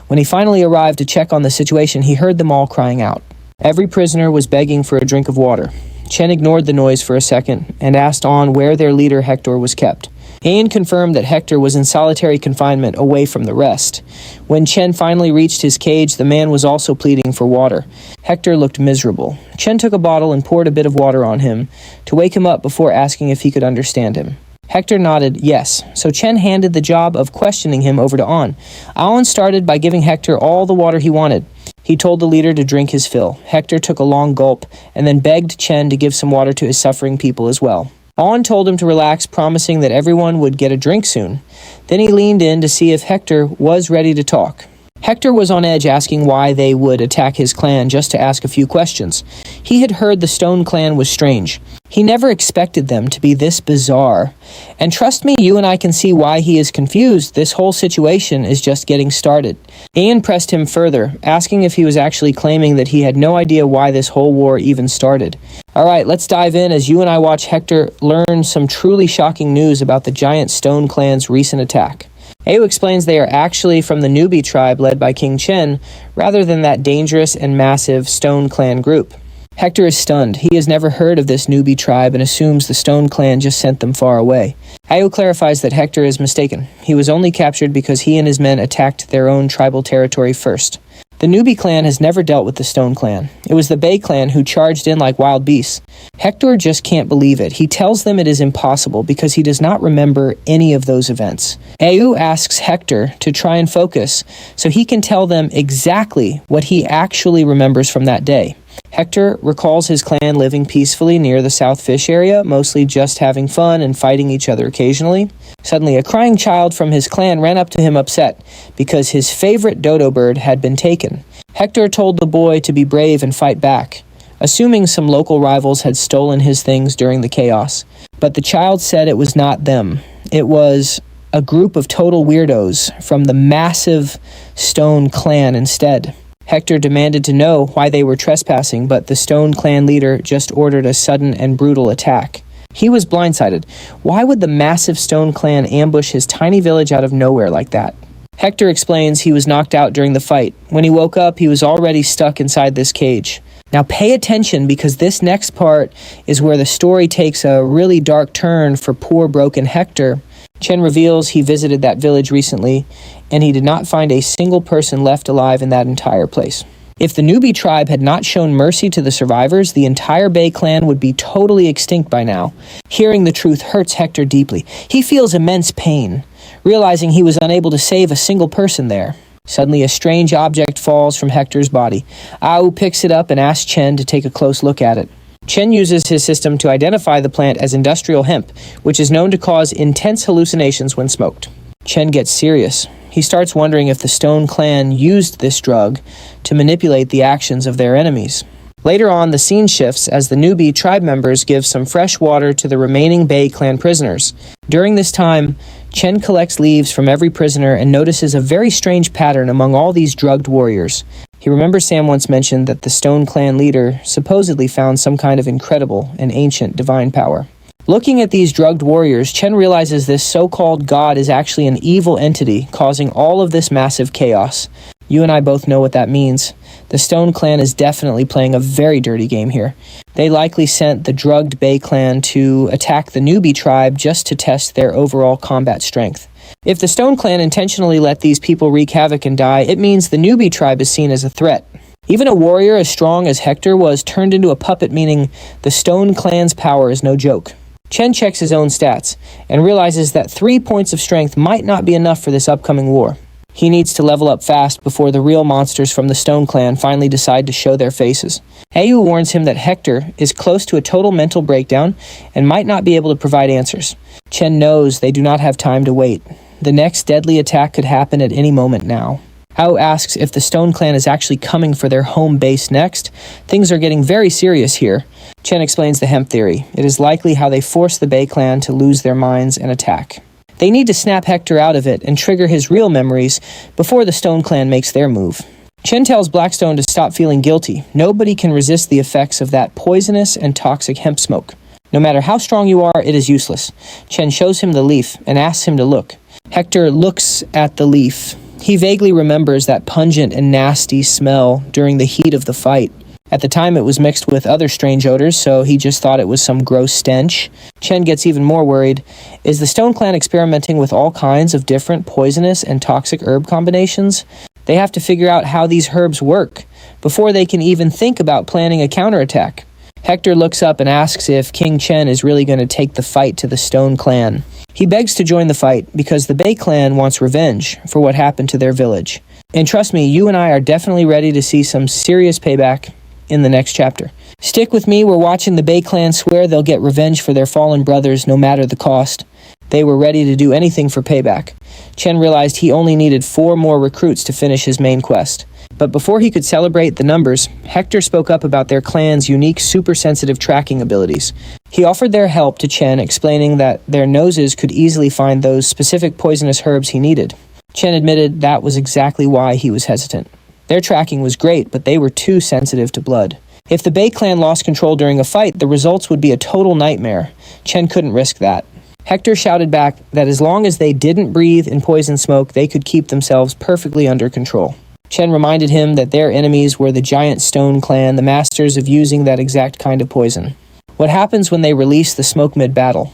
When he finally arrived to check on the situation, he heard them all crying out. Every prisoner was begging for a drink of water. Chen ignored the noise for a second and asked On where their leader Hector was kept. Ian confirmed that Hector was in solitary confinement away from the rest. When Chen finally reached his cage, the man was also pleading for water. Hector looked miserable. Chen took a bottle and poured a bit of water on him to wake him up before asking if he could understand him. Hector nodded yes, so Chen handed the job of questioning him over to On. On started by giving Hector all the water he wanted. He told the leader to drink his fill. Hector took a long gulp and then begged Chen to give some water to his suffering people as well. On told him to relax, promising that everyone would get a drink soon. Then he leaned in to see if Hector was ready to talk. Hector was on edge, asking why they would attack his clan just to ask a few questions. He had heard the Stone Clan was strange. He never expected them to be this bizarre. And trust me, you and I can see why he is confused. This whole situation is just getting started. Ian pressed him further, asking if he was actually claiming that he had no idea why this whole war even started. Alright, let's dive in as you and I watch Hector learn some truly shocking news about the giant Stone Clan's recent attack. Ayu explains they are actually from the newbie tribe led by King Chen, rather than that dangerous and massive Stone Clan group. Hector is stunned. He has never heard of this newbie tribe and assumes the Stone Clan just sent them far away. Ayu clarifies that Hector is mistaken. He was only captured because he and his men attacked their own tribal territory first. The newbie clan has never dealt with the Stone Clan. It was the Bay clan who charged in like wild beasts. Hector just can't believe it. He tells them it is impossible because he does not remember any of those events. Ayu asks Hector to try and focus so he can tell them exactly what he actually remembers from that day. Hector recalls his clan living peacefully near the South Fish area, mostly just having fun and fighting each other occasionally. Suddenly, a crying child from his clan ran up to him upset because his favorite dodo bird had been taken. Hector told the boy to be brave and fight back, assuming some local rivals had stolen his things during the chaos. But the child said it was not them. It was a group of total weirdos from the massive Stone Clan instead. Hector demanded to know why they were trespassing, but the Stone Clan leader just ordered a sudden and brutal attack. He was blindsided. Why would the massive Stone Clan ambush his tiny village out of nowhere like that? Hector explains he was knocked out during the fight. When he woke up, he was already stuck inside this cage. Now pay attention because this next part is where the story takes a really dark turn for poor broken Hector. Chen reveals he visited that village recently, and he did not find a single person left alive in that entire place. If the newbie tribe had not shown mercy to the survivors, the entire Bay clan would be totally extinct by now. Hearing the truth hurts Hector deeply. He feels immense pain, realizing he was unable to save a single person there. Suddenly, a strange object falls from Hector's body. Ayu picks it up and asks Chen to take a close look at it. Chen uses his system to identify the plant as industrial hemp, which is known to cause intense hallucinations when smoked. Chen gets serious. He starts wondering if the Stone Clan used this drug to manipulate the actions of their enemies. Later on, the scene shifts as the newbie tribe members give some fresh water to the remaining Bay clan prisoners. During this time, Chen collects leaves from every prisoner and notices a very strange pattern among all these drugged warriors. He remembers Sam once mentioned that the Stone Clan leader supposedly found some kind of incredible and ancient divine power. Looking at these drugged warriors, Chen realizes this so-called god is actually an evil entity causing all of this massive chaos. You and I both know what that means. The Stone Clan is definitely playing a very dirty game here. They likely sent the drugged Bay clan to attack the newbie tribe just to test their overall combat strength. If the Stone Clan intentionally let these people wreak havoc and die, it means the newbie tribe is seen as a threat. Even a warrior as strong as Hector was turned into a puppet, meaning the Stone Clan's power is no joke. Chen checks his own stats and realizes that 3 points of strength might not be enough for this upcoming war. He needs to level up fast before the real monsters from the Stone Clan finally decide to show their faces. Ayu warns him that Hector is close to a total mental breakdown and might not be able to provide answers. Chen knows they do not have time to wait. The next deadly attack could happen at any moment now. Ayu asks if the Stone Clan is actually coming for their home base next. Things are getting very serious here. Chen explains the hemp theory. It is likely how they force the Bay clan to lose their minds and attack. They need to snap Hector out of it and trigger his real memories before the Stone Clan makes their move. Chen tells Blackstone to stop feeling guilty. Nobody can resist the effects of that poisonous and toxic hemp smoke. No matter how strong you are, it is useless. Chen shows him the leaf and asks him to look. Hector looks at the leaf. He vaguely remembers that pungent and nasty smell during the heat of the fight. At the time, it was mixed with other strange odors, so he just thought it was some gross stench. Chen gets even more worried. Is the Stone Clan experimenting with all kinds of different poisonous and toxic herb combinations? They have to figure out how these herbs work before they can even think about planning a counterattack. Hector looks up and asks if King Chen is really going to take the fight to the Stone Clan. He begs to join the fight because the Bei clan wants revenge for what happened to their village. And trust me, you and I are definitely ready to see some serious payback in the next chapter. Stick with me, we're watching the Bei clan swear they'll get revenge for their fallen brothers no matter the cost. They were ready to do anything for payback. Chen realized he only needed 4 more recruits to finish his main quest. But before he could celebrate the numbers, Hector spoke up about their clan's unique super-sensitive tracking abilities. He offered their help to Chen, explaining that their noses could easily find those specific poisonous herbs he needed. Chen admitted that was exactly why he was hesitant. Their tracking was great, but they were too sensitive to blood. If the Bei clan lost control during a fight, the results would be a total nightmare. Chen couldn't risk that. Hector shouted back that as long as they didn't breathe in poison smoke, they could keep themselves perfectly under control. Chen reminded him that their enemies were the giant Stone Clan, the masters of using that exact kind of poison. What happens when they release the smoke mid-battle?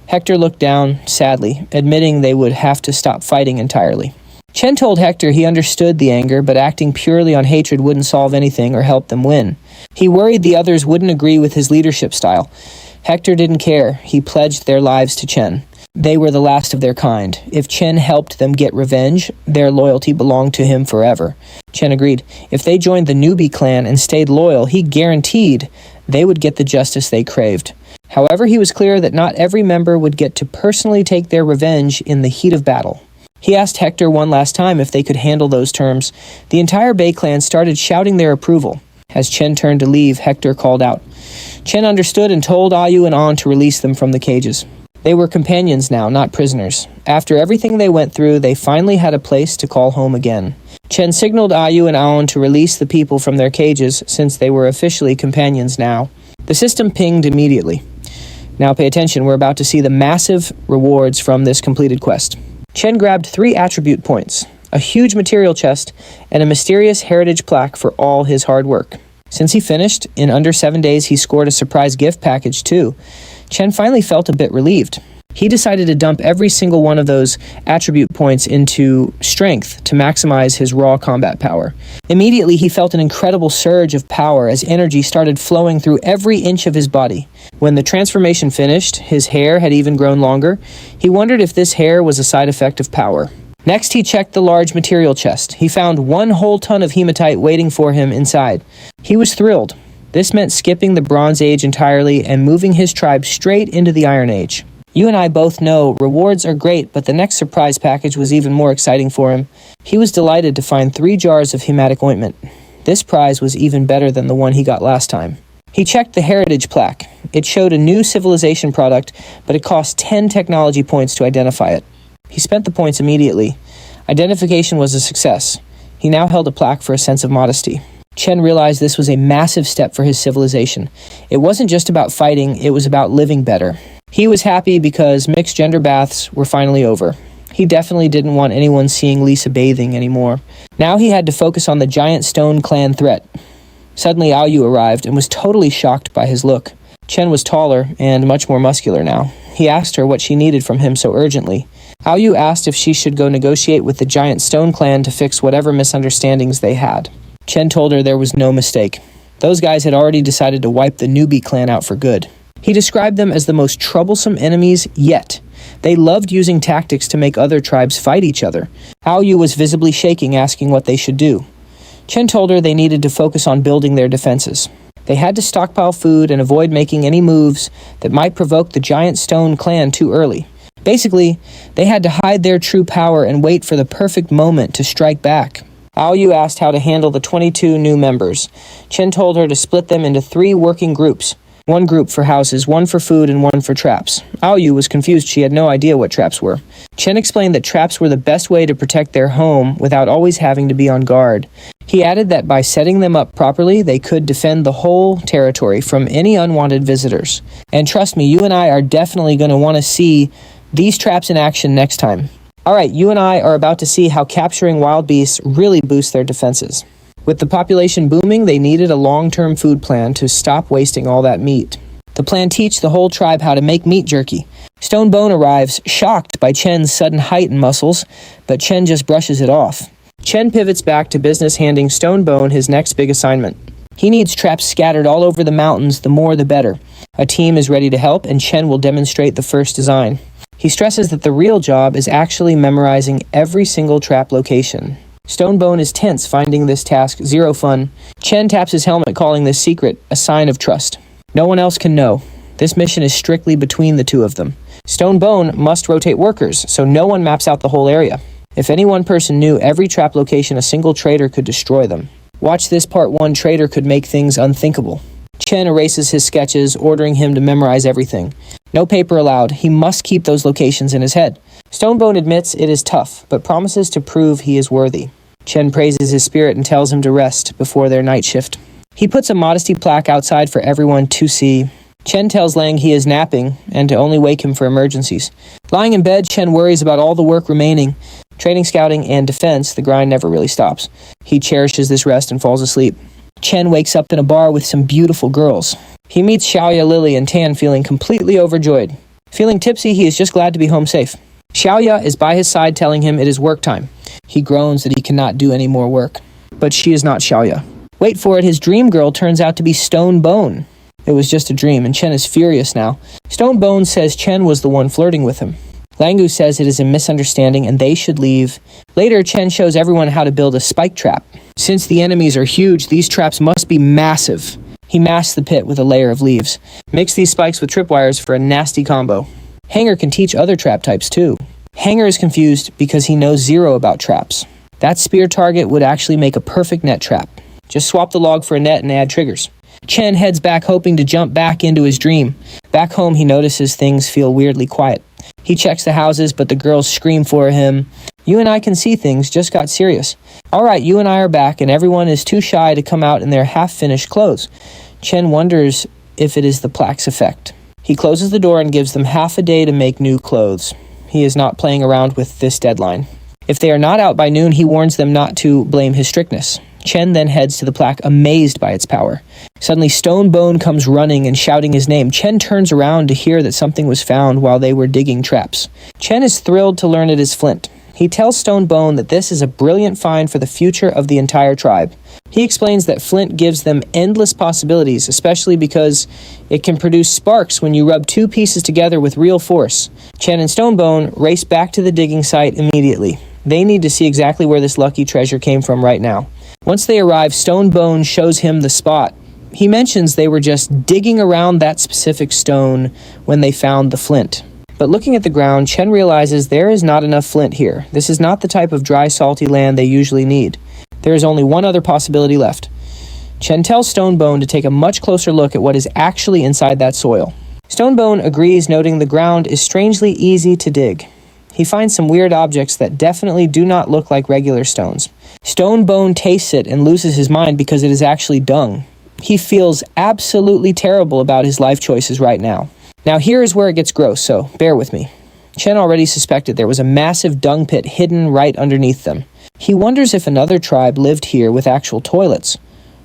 Hector looked down, sadly, admitting they would have to stop fighting entirely. Chen told Hector he understood the anger, but acting purely on hatred wouldn't solve anything or help them win. He worried the others wouldn't agree with his leadership style. Hector didn't care. He pledged their lives to Chen. They were the last of their kind. If Chen helped them get revenge, their loyalty belonged to him forever. Chen agreed. If they joined the newbie clan and stayed loyal, he guaranteed they would get the justice they craved. However, he was clear that not every member would get to personally take their revenge in the heat of battle. He asked Hector one last time if they could handle those terms. The entire Bei clan started shouting their approval. As Chen turned to leave, Hector called out. Chen understood and told Ayu and An to release them from the cages. They were companions now, not prisoners. After everything they went through, they finally had a place to call home again. Chen signaled Ayu and An to release the people from their cages since they were officially companions now. The system pinged immediately. Now pay attention, we're about to see the massive rewards from this completed quest. Chen grabbed 3 attribute points, a huge material chest, and a mysterious heritage plaque for all his hard work. Since he finished, in under 7 days he scored a surprise gift package too. Chen finally felt a bit relieved. He decided to dump every single one of those attribute points into strength to maximize his raw combat power. Immediately, he felt an incredible surge of power as energy started flowing through every inch of his body. When the transformation finished, his hair had even grown longer. He wondered if this hair was a side effect of power. Next, he checked the large material chest. He found 1 whole ton of hematite waiting for him inside. He was thrilled. This meant skipping the Bronze Age entirely and moving his tribe straight into the Iron Age. You and I both know rewards are great, but the next surprise package was even more exciting for him. He was delighted to find 3 jars of hematic ointment. This prize was even better than the one he got last time. He checked the heritage plaque. It showed a new civilization product, but it cost 10 technology points to identify it. He spent the points immediately. Identification was a success. He now held a plaque for a sense of modesty. Chen realized this was a massive step for his civilization. It wasn't just about fighting, it was about living better. He was happy because mixed gender baths were finally over. He definitely didn't want anyone seeing Lisa bathing anymore. Now he had to focus on the giant Stone Clan threat. Suddenly Aoyu arrived and was totally shocked by his look. Chen was taller and much more muscular now. He asked her what she needed from him so urgently. Aoyu asked if she should go negotiate with the giant Stone Clan to fix whatever misunderstandings they had. Chen told her there was no mistake. Those guys had already decided to wipe the newbie clan out for good. He described them as the most troublesome enemies yet. They loved using tactics to make other tribes fight each other. Aoyu was visibly shaking, asking what they should do. Chen told her they needed to focus on building their defenses. They had to stockpile food and avoid making any moves that might provoke the giant Stone Clan too early. Basically, they had to hide their true power and wait for the perfect moment to strike back. Aoyu asked how to handle the 22 new members. Chen told her to split them into 3 working groups. 1 group for houses, 1 for food, and 1 for traps. Aoyu was confused. She had no idea what traps were. Chen explained that traps were the best way to protect their home without always having to be on guard. He added that by setting them up properly, they could defend the whole territory from any unwanted visitors. And trust me, you and I are definitely going to want to see these traps in action next time. Alright, you and I are about to see how capturing wild beasts really boosts their defenses. With the population booming, they needed a long-term food plan to stop wasting all that meat. The plan teaches the whole tribe how to make meat jerky. Stonebone arrives, shocked by Chen's sudden height and muscles, but Chen just brushes it off. Chen pivots back to business, handing Stonebone his next big assignment. He needs traps scattered all over the mountains, the more the better. A team is ready to help, and Chen will demonstrate the first design. He stresses that the real job is actually memorizing every single trap location. Stonebone is tense, finding this task zero fun. Chen taps his helmet, calling this secret a sign of trust. No one else can know. This mission is strictly between the two of them. Stonebone must rotate workers, so no one maps out the whole area. If any one person knew every trap location, a single traitor could destroy them. Watch this part 1, traitor could make things unthinkable. Chen erases his sketches, ordering him to memorize everything. No paper allowed. He must keep those locations in his head. Stonebone admits it is tough, but promises to prove he is worthy. Chen praises his spirit and tells him to rest before their night shift. He puts a modesty plaque outside for everyone to see. Chen tells Lang he is napping and to only wake him for emergencies. Lying in bed, Chen worries about all the work remaining. Training, scouting, and defense, the grind never really stops. He cherishes this rest and falls asleep. Chen wakes up in a bar with some beautiful girls. He meets Xiaoya, Lily, and Tan, feeling completely overjoyed. Feeling tipsy, he is just glad to be home safe. Xiaoya is by his side, telling him it is work time. He groans that he cannot do any more work. But she is not Xiaoya. Wait for it, his dream girl turns out to be Stonebone. It was just a dream, and Chen is furious now. Stonebone says Chen was the one flirting with him. Langu says it is a misunderstanding and they should leave. Later, Chen shows everyone how to build a spike trap. Since the enemies are huge, these traps must be massive. He masks the pit with a layer of leaves. Mix these spikes with tripwires for a nasty combo. Hanger can teach other trap types too. Hanger is confused because he knows zero about traps. That spear target would actually make a perfect net trap. Just swap the log for a net and add triggers. Chen heads back, hoping to jump back into his dream. Back home, he notices things feel weirdly quiet. He checks the houses, but the girls scream for him. You and I can see things just got serious. Alright, you and I are back, and everyone is too shy to come out in their half-finished clothes. Chen wonders if it is the plaque's effect. He closes the door and gives them half a day to make new clothes. He is not playing around with this deadline. If they are not out by noon, he warns them not to blame his strictness. Chen then heads to the plaque, amazed by its power. Suddenly, Stonebone comes running and shouting his name. Chen turns around to hear that something was found while they were digging traps. Chen is thrilled to learn it is flint. He tells Stonebone that this is a brilliant find for the future of the entire tribe. He explains that flint gives them endless possibilities, especially because it can produce sparks when you rub two pieces together with real force. Chen and Stonebone race back to the digging site immediately. They need to see exactly where this lucky treasure came from right now. Once they arrive, Stonebone shows him the spot. He mentions they were just digging around that specific stone when they found the flint. But looking at the ground, Chen realizes there is not enough flint here. This is not the type of dry, salty land they usually need. There is only one other possibility left. Chen tells Stonebone to take a much closer look at what is actually inside that soil. Stonebone agrees, noting the ground is strangely easy to dig. He finds some weird objects that definitely do not look like regular stones. Stonebone tastes it and loses his mind because it is actually dung. He feels absolutely terrible about his life choices right now. Now here is where it gets gross, so bear with me. Chen already suspected there was a massive dung pit hidden right underneath them. He wonders if another tribe lived here with actual toilets.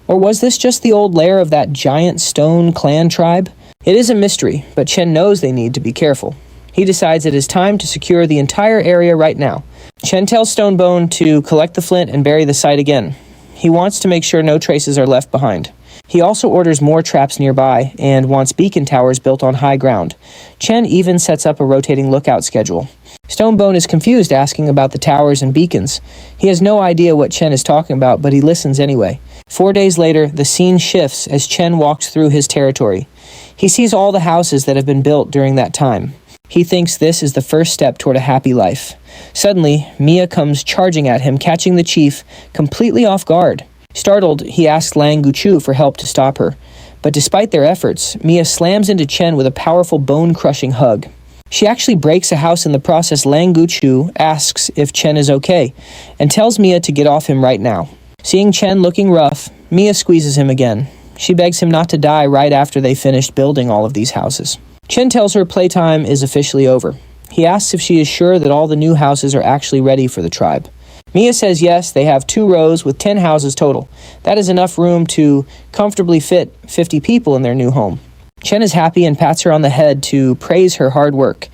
Or was this just the old lair of that giant stone clan tribe? It is a mystery, but Chen knows they need to be careful. He decides it is time to secure the entire area right now. Chen tells Stonebone to collect the flint and bury the site again. He wants to make sure no traces are left behind. He also orders more traps nearby and wants beacon towers built on high ground. Chen even sets up a rotating lookout schedule. Stonebone is confused, asking about the towers and beacons. He has no idea what Chen is talking about, but he listens anyway. 4 days later, the scene shifts as Chen walks through his territory. He sees all the houses that have been built during that time. He thinks this is the first step toward a happy life. Suddenly, Mia comes charging at him, catching the chief completely off guard. Startled, he asks Lang Guchu for help to stop her. But despite their efforts, Mia slams into Chen with a powerful bone-crushing hug. She actually breaks a house in the process. Lang Guchu asks if Chen is okay, and tells Mia to get off him right now. Seeing Chen looking rough, Mia squeezes him again. She begs him not to die right after they finished building all of these houses. Chen tells her playtime is officially over. He asks if she is sure that all the new houses are actually ready for the tribe. Mia says yes, they have 2 rows with 10 houses total. That is enough room to comfortably fit 50 people in their new home. Chen is happy and pats her on the head to praise her hard work.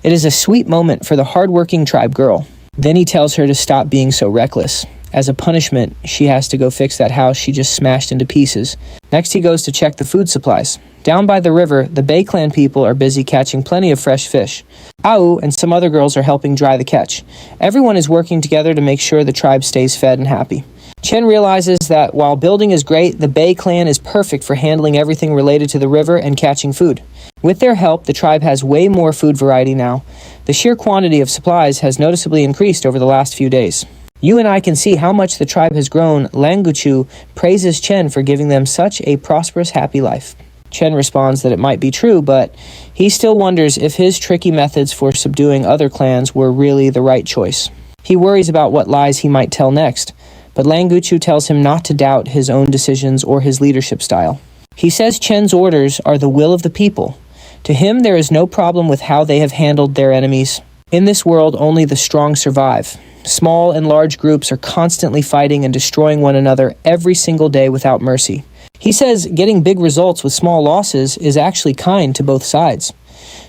It is a sweet moment for the hardworking tribe girl. Then he tells her to stop being so reckless. As a punishment, she has to go fix that house she just smashed into pieces. Next, he goes to check the food supplies. Down by the river, the Bay Clan people are busy catching plenty of fresh fish. Au and some other girls are helping dry the catch. Everyone is working together to make sure the tribe stays fed and happy. Chen realizes that while building is great, the Bay Clan is perfect for handling everything related to the river and catching food. With their help, the tribe has way more food variety now. The sheer quantity of supplies has noticeably increased over the last few days. You and I can see how much the tribe has grown. Languchu praises Chen for giving them such a prosperous, happy life. Chen responds that it might be true, but he still wonders if his tricky methods for subduing other clans were really the right choice. He worries about what lies he might tell next, but Languchu tells him not to doubt his own decisions or his leadership style. He says Chen's orders are the will of the people. To him, there is no problem with how they have handled their enemies. In this world, only the strong survive. Small and large groups are constantly fighting and destroying one another every single day without mercy. He says getting big results with small losses is actually kind to both sides.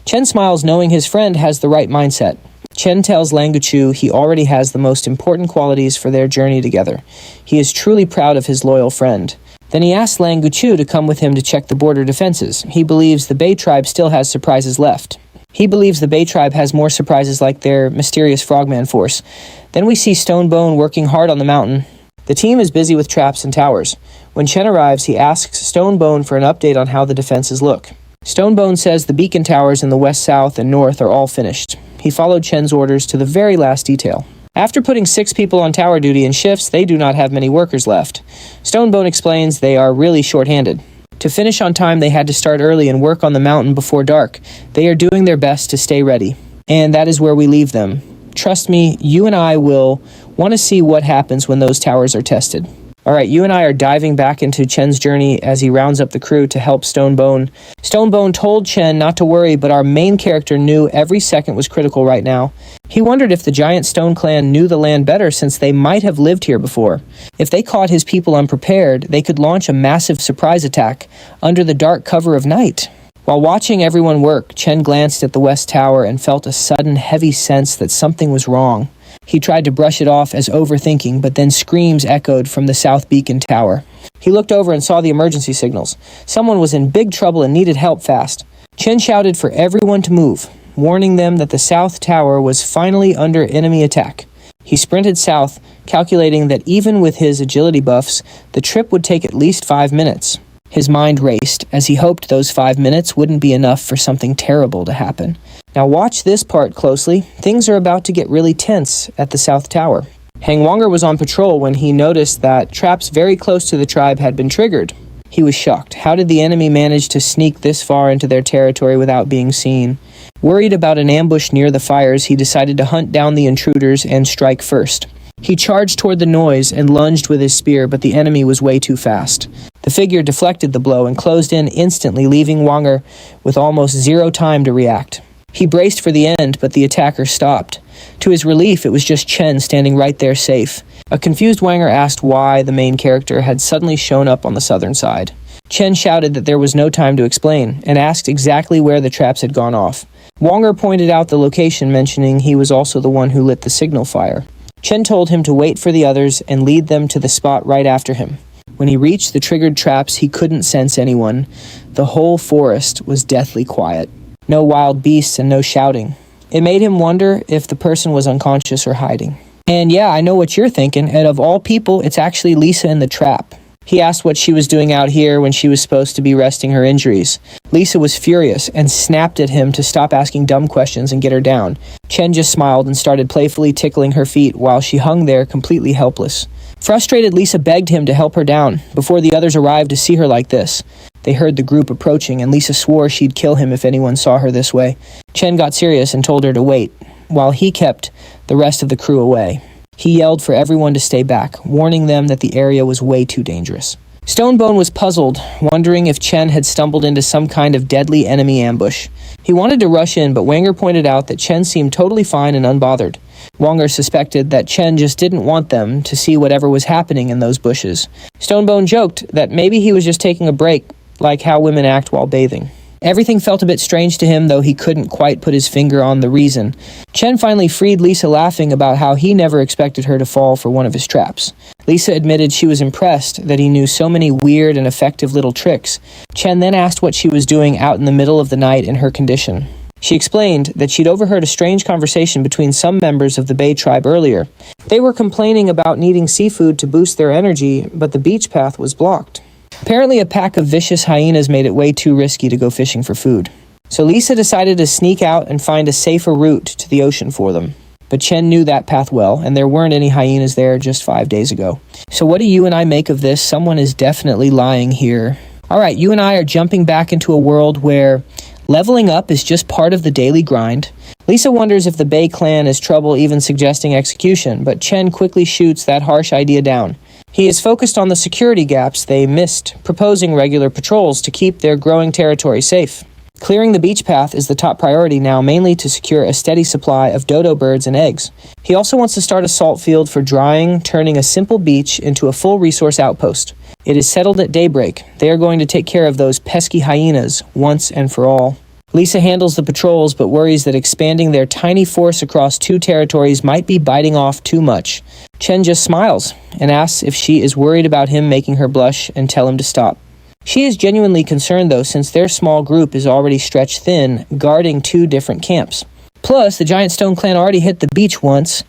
Chen smiles knowing his friend has the right mindset. Chen tells Languchu he already has the most important qualities for their journey together. He is truly proud of his loyal friend. Then he asks Languchu to come with him to check the border defenses. He believes the Bay tribe still has surprises left. He believes the Bay tribe has more surprises like their mysterious frogman force. Then we see Stonebone working hard on the mountain. The team is busy with traps and towers. When Chen arrives, he asks Stonebone for an update on how the defenses look. Stonebone says the beacon towers in the west, south, and north are all finished. He followed Chen's orders to the very last detail. After putting 6 people on tower duty in shifts, they do not have many workers left. Stonebone explains they are really short-handed. To finish on time, they had to start early and work on the mountain before dark. They are doing their best to stay ready. And that is where we leave them. Trust me, you and I will want to see what happens when those towers are tested. Alright, you and I are diving back into Chen's journey as he rounds up the crew to help Stonebone. Stonebone told Chen not to worry, but our main character knew every second was critical right now. He wondered if the giant Stone Clan knew the land better since they might have lived here before. If they caught his people unprepared, they could launch a massive surprise attack under the dark cover of night. While watching everyone work, Chen glanced at the west tower and felt a sudden heavy sense that something was wrong. He tried to brush it off as overthinking, but then screams echoed from the south beacon tower. He looked over and saw the emergency signals. Someone was in big trouble and needed help fast. Chen shouted for everyone to move, warning them that the south tower was finally under enemy attack. He sprinted south, calculating that even with his agility buffs, the trip would take at least 5 minutes. His mind raced, as he hoped those 5 minutes wouldn't be enough for something terrible to happen. Now watch this part closely. Things are about to get really tense at the South Tower. Hang Wonger was on patrol when he noticed that traps very close to the tribe had been triggered. He was shocked. How did the enemy manage to sneak this far into their territory without being seen? Worried about an ambush near the fires, he decided to hunt down the intruders and strike first. He charged toward the noise and lunged with his spear, but the enemy was way too fast. The figure deflected the blow and closed in instantly, leaving Wonger with almost 0 time to react. He braced for the end, but the attacker stopped. To his relief, it was just Chen standing right there safe. A confused Wanger asked why the main character had suddenly shown up on the southern side. Chen shouted that there was no time to explain, and asked exactly where the traps had gone off. Wonger pointed out the location, mentioning he was also the one who lit the signal fire. Chen told him to wait for the others and lead them to the spot right after him. When he reached the triggered traps, he couldn't sense anyone. The whole forest was deathly quiet. No wild beasts and no shouting. It made him wonder if the person was unconscious or hiding. And yeah, I know what you're thinking, and of all people, it's actually Lisa in the trap. He asked what she was doing out here when she was supposed to be resting her injuries. Lisa was furious and snapped at him to stop asking dumb questions and get her down. Chen just smiled and started playfully tickling her feet while she hung there completely helpless. Frustrated, Lisa begged him to help her down before the others arrived to see her like this. They heard the group approaching, and Lisa swore she'd kill him if anyone saw her this way. Chen got serious and told her to wait, while he kept the rest of the crew away. He yelled for everyone to stay back, warning them that the area was way too dangerous. Stonebone was puzzled, wondering if Chen had stumbled into some kind of deadly enemy ambush. He wanted to rush in, but Wanger pointed out that Chen seemed totally fine and unbothered. Wanger suspected that Chen just didn't want them to see whatever was happening in those bushes. Stonebone joked that maybe he was just taking a break, like how women act while bathing. Everything felt a bit strange to him, though he couldn't quite put his finger on the reason. Chen finally freed Lisa, laughing about how he never expected her to fall for one of his traps. Lisa admitted she was impressed that he knew so many weird and effective little tricks. Chen then asked what she was doing out in the middle of the night in her condition. She explained that she'd overheard a strange conversation between some members of the Bay tribe earlier. They were complaining about needing seafood to boost their energy, but the beach path was blocked. Apparently, a pack of vicious hyenas made it way too risky to go fishing for food. So Lisa decided to sneak out and find a safer route to the ocean for them. But Chen knew that path well, and there weren't any hyenas there just 5 days ago. So what do you and I make of this? Someone is definitely lying here. Alright, you and I are jumping back into a world where leveling up is just part of the daily grind. Lisa wonders if the Bay clan is trouble even suggesting execution, but Chen quickly shoots that harsh idea down. He is focused on the security gaps they missed, proposing regular patrols to keep their growing territory safe. Clearing the beach path is the top priority now, mainly to secure a steady supply of dodo birds and eggs. He also wants to start a salt field for drying, turning a simple beach into a full resource outpost. It is settled at daybreak. They are going to take care of those pesky hyenas once and for all. Lisa handles the patrols, but worries that expanding their tiny force across 2 territories might be biting off too much. Chen just smiles and asks if she is worried about him making her blush and tell him to stop. She is genuinely concerned, though, since their small group is already stretched thin, guarding 2 different camps. Plus, the Giant Stone clan already hit the beach once.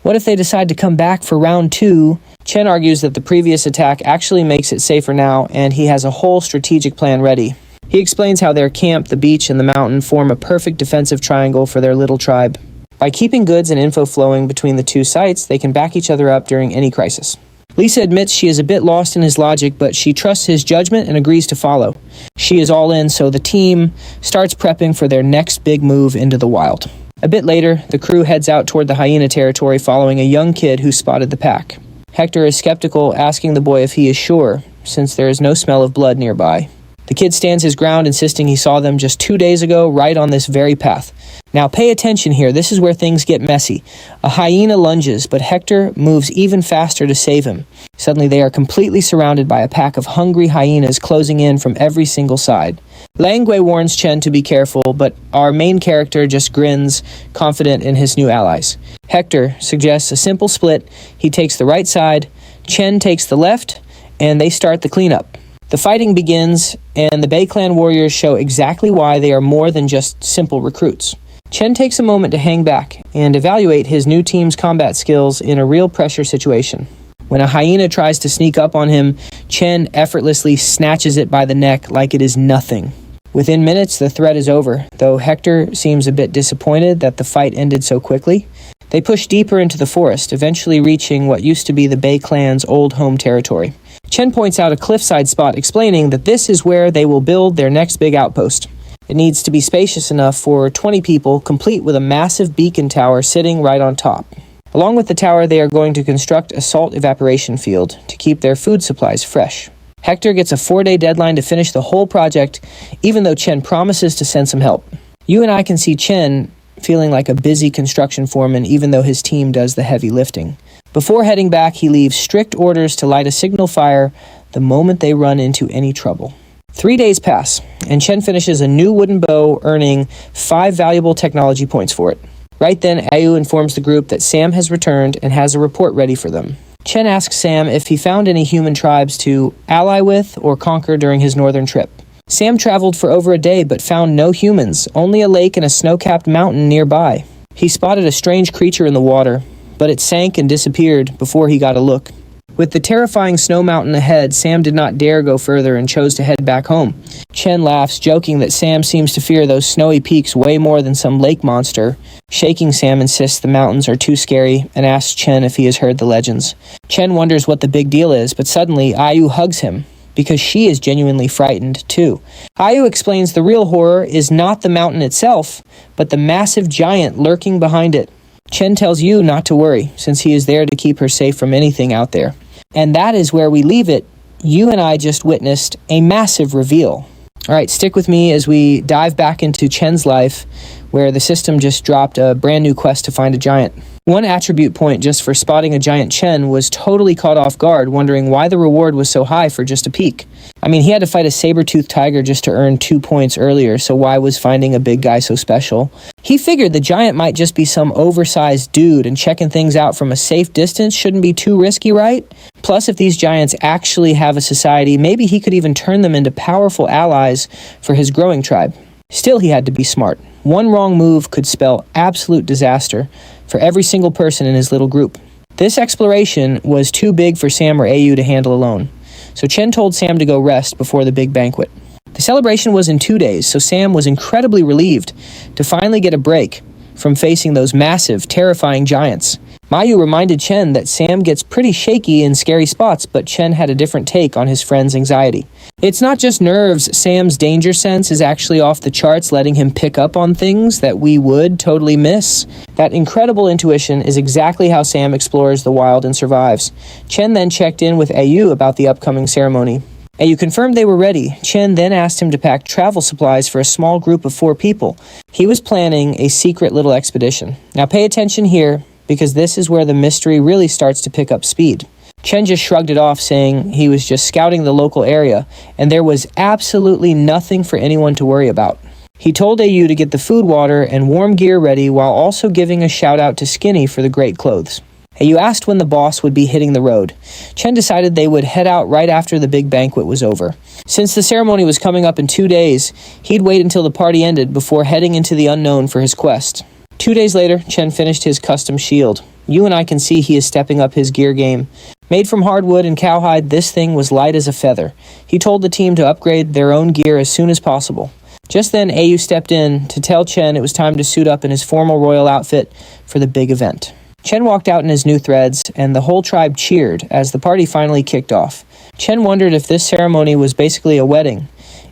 What if they decide to come back for round 2? Chen argues that the previous attack actually makes it safer now, and he has a whole strategic plan ready. He explains how their camp, the beach, and the mountain form a perfect defensive triangle for their little tribe. By keeping goods and info flowing between the 2 sites, they can back each other up during any crisis. Lisa admits she is a bit lost in his logic, but she trusts his judgment and agrees to follow. She is all in, so the team starts prepping for their next big move into the wild. A bit later, the crew heads out toward the hyena territory following a young kid who spotted the pack. Hector is skeptical, asking the boy if he is sure, since there is no smell of blood nearby. The kid stands his ground, insisting he saw them just 2 days ago, right on this very path. Now pay attention here, this is where things get messy. A hyena lunges, but Hector moves even faster to save him. Suddenly they are completely surrounded by a pack of hungry hyenas closing in from every single side. Langwei warns Chen to be careful, but our main character just grins, confident in his new allies. Hector suggests a simple split. He takes the right side, Chen takes the left, and they start the cleanup. The fighting begins, and the Bay Clan warriors show exactly why they are more than just simple recruits. Chen takes a moment to hang back and evaluate his new team's combat skills in a real pressure situation. When a hyena tries to sneak up on him, Chen effortlessly snatches it by the neck like it is nothing. Within minutes, the threat is over, though Hector seems a bit disappointed that the fight ended so quickly. They push deeper into the forest, eventually reaching what used to be the Bay Clan's old home territory. Chen points out a cliffside spot, explaining that this is where they will build their next big outpost. It needs to be spacious enough for 20 people, complete with a massive beacon tower sitting right on top. Along with the tower, they are going to construct a salt evaporation field to keep their food supplies fresh. Hector gets a 4-day deadline to finish the whole project, even though Chen promises to send some help. You and I can see Chen feeling like a busy construction foreman, even though his team does the heavy lifting. Before heading back, he leaves strict orders to light a signal fire the moment they run into any trouble. 3 days pass, and Chen finishes a new wooden bow, earning 5 valuable technology points for it. Right then, Ayu informs the group that Sam has returned and has a report ready for them. Chen asks Sam if he found any human tribes to ally with or conquer during his northern trip. Sam traveled for over a day but found no humans, only a lake and a snow-capped mountain nearby. He spotted a strange creature in the water, but it sank and disappeared before he got a look. With the terrifying snow mountain ahead, Sam did not dare go further and chose to head back home. Chen laughs, joking that Sam seems to fear those snowy peaks way more than some lake monster. Shaking Sam insists the mountains are too scary and asks Chen if he has heard the legends. Chen wonders what the big deal is, but suddenly Ayu hugs him, because she is genuinely frightened too. Ayu explains the real horror is not the mountain itself, but the massive giant lurking behind it. Chen tells Yu not to worry, since he is there to keep her safe from anything out there. And that is where we leave it You and I just witnessed a massive reveal. All right, stick with me as we dive back into Chen's life, where the system just dropped a brand new quest to find a giant. One attribute point just for spotting a giant Chen was totally caught off guard, wondering why the reward was so high for just a peek. I mean, he had to fight a saber-toothed tiger just to earn 2 points earlier, so why was finding a big guy so special? He figured the giant might just be some oversized dude, and checking things out from a safe distance shouldn't be too risky, right? Plus, if these giants actually have a society, maybe he could even turn them into powerful allies for his growing tribe. Still, he had to be smart. One wrong move could spell absolute disaster for every single person in his little group. This exploration was too big for Sam or AU to handle alone, so Chen told Sam to go rest before the big banquet. The celebration was in 2 days, so Sam was incredibly relieved to finally get a break from facing those massive, terrifying giants. Mayu reminded Chen that Sam gets pretty shaky in scary spots, but Chen had a different take on his friend's anxiety. It's not just nerves. Sam's danger sense is actually off the charts, letting him pick up on things that we would totally miss. That incredible intuition is exactly how Sam explores the wild and survives. Chen then checked in with AU about the upcoming ceremony. AU confirmed they were ready. Chen then asked him to pack travel supplies for a small group of 4 people. He was planning a secret little expedition. Now pay attention here, because this is where the mystery really starts to pick up speed. Chen just shrugged it off, saying he was just scouting the local area, and there was absolutely nothing for anyone to worry about. He told AU to get the food, water, and warm gear ready, while also giving a shout out to Skinny for the great clothes. AU asked when the boss would be hitting the road. Chen decided they would head out right after the big banquet was over. Since the ceremony was coming up in 2 days, he'd wait until the party ended before heading into the unknown for his quest. 2 days later, Chen finished his custom shield. You and I can see he is stepping up his gear game. Made from hardwood and cowhide, this thing was light as a feather. He told the team to upgrade their own gear as soon as possible. Just then, AU stepped in to tell Chen it was time to suit up in his formal royal outfit for the big event. Chen walked out in his new threads, and the whole tribe cheered as the party finally kicked off. Chen wondered if this ceremony was basically a wedding.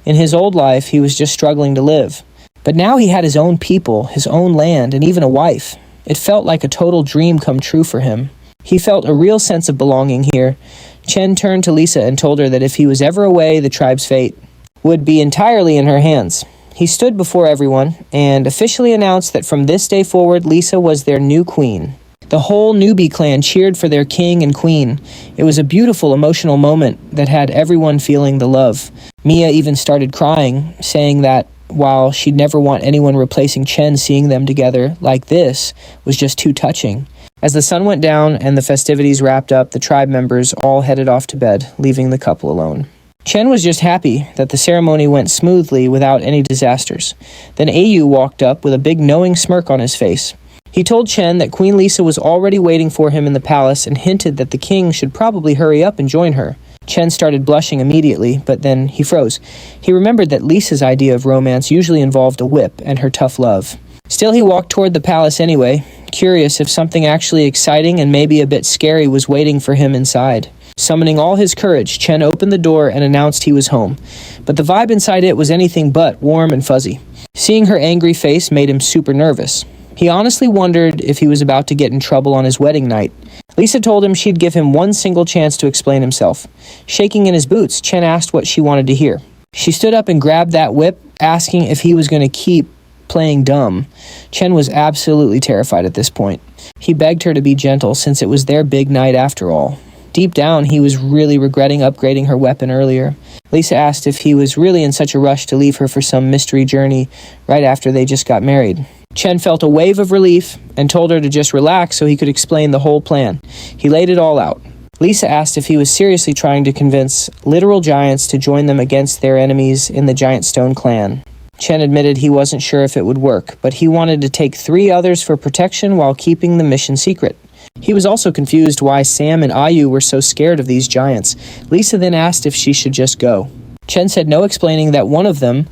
In his old life, he was just struggling to live. But now he had his own people, his own land, and even a wife. It felt like a total dream come true for him. He felt a real sense of belonging here. Chen turned to Lisa and told her that if he was ever away, the tribe's fate would be entirely in her hands. He stood before everyone and officially announced that from this day forward, Lisa was their new queen. The whole newbie clan cheered for their king and queen. It was a beautiful, emotional moment that had everyone feeling the love. Mia even started crying, saying that while she'd never want anyone replacing Chen, seeing them together like this was just too touching. As the sun went down and the festivities wrapped up, the tribe members all headed off to bed, leaving the couple alone. Chen was just happy that the ceremony went smoothly without any disasters. Then AU walked up with a big knowing smirk on his face. He told Chen that Queen Lisa was already waiting for him in the palace and hinted that the king should probably hurry up and join her. Chen started blushing immediately, but then he froze. He remembered that Lisa's idea of romance usually involved a whip and her tough love. Still, he walked toward the palace anyway, curious if something actually exciting and maybe a bit scary was waiting for him inside. Summoning all his courage, Chen opened the door and announced he was home. But the vibe inside it was anything but warm and fuzzy. Seeing her angry face made him super nervous. He honestly wondered if he was about to get in trouble on his wedding night. Lisa told him she'd give him one single chance to explain himself. Shaking in his boots, Chen asked what she wanted to hear. She stood up and grabbed that whip, asking if he was going to keep playing dumb. Chen was absolutely terrified at this point. He begged her to be gentle since it was their big night after all. Deep down, he was really regretting upgrading her weapon earlier. Lisa asked if he was really in such a rush to leave her for some mystery journey right after they just got married. Chen felt a wave of relief and told her to just relax so he could explain the whole plan. He laid it all out. Lisa asked if he was seriously trying to convince literal giants to join them against their enemies in the Giant Stone clan. Chen admitted he wasn't sure if it would work, but he wanted to take 3 others for protection while keeping the mission secret. He was also confused why Sam and Ayu were so scared of these giants. Lisa then asked if she should just go. Chen said no, explaining that one of them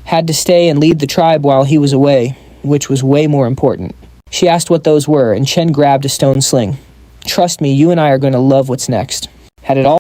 had to stay and lead the tribe while he was away, which was way more important. She asked what those were, and Chen grabbed a stone sling. "Trust me, you and I are going to love what's next." Had it all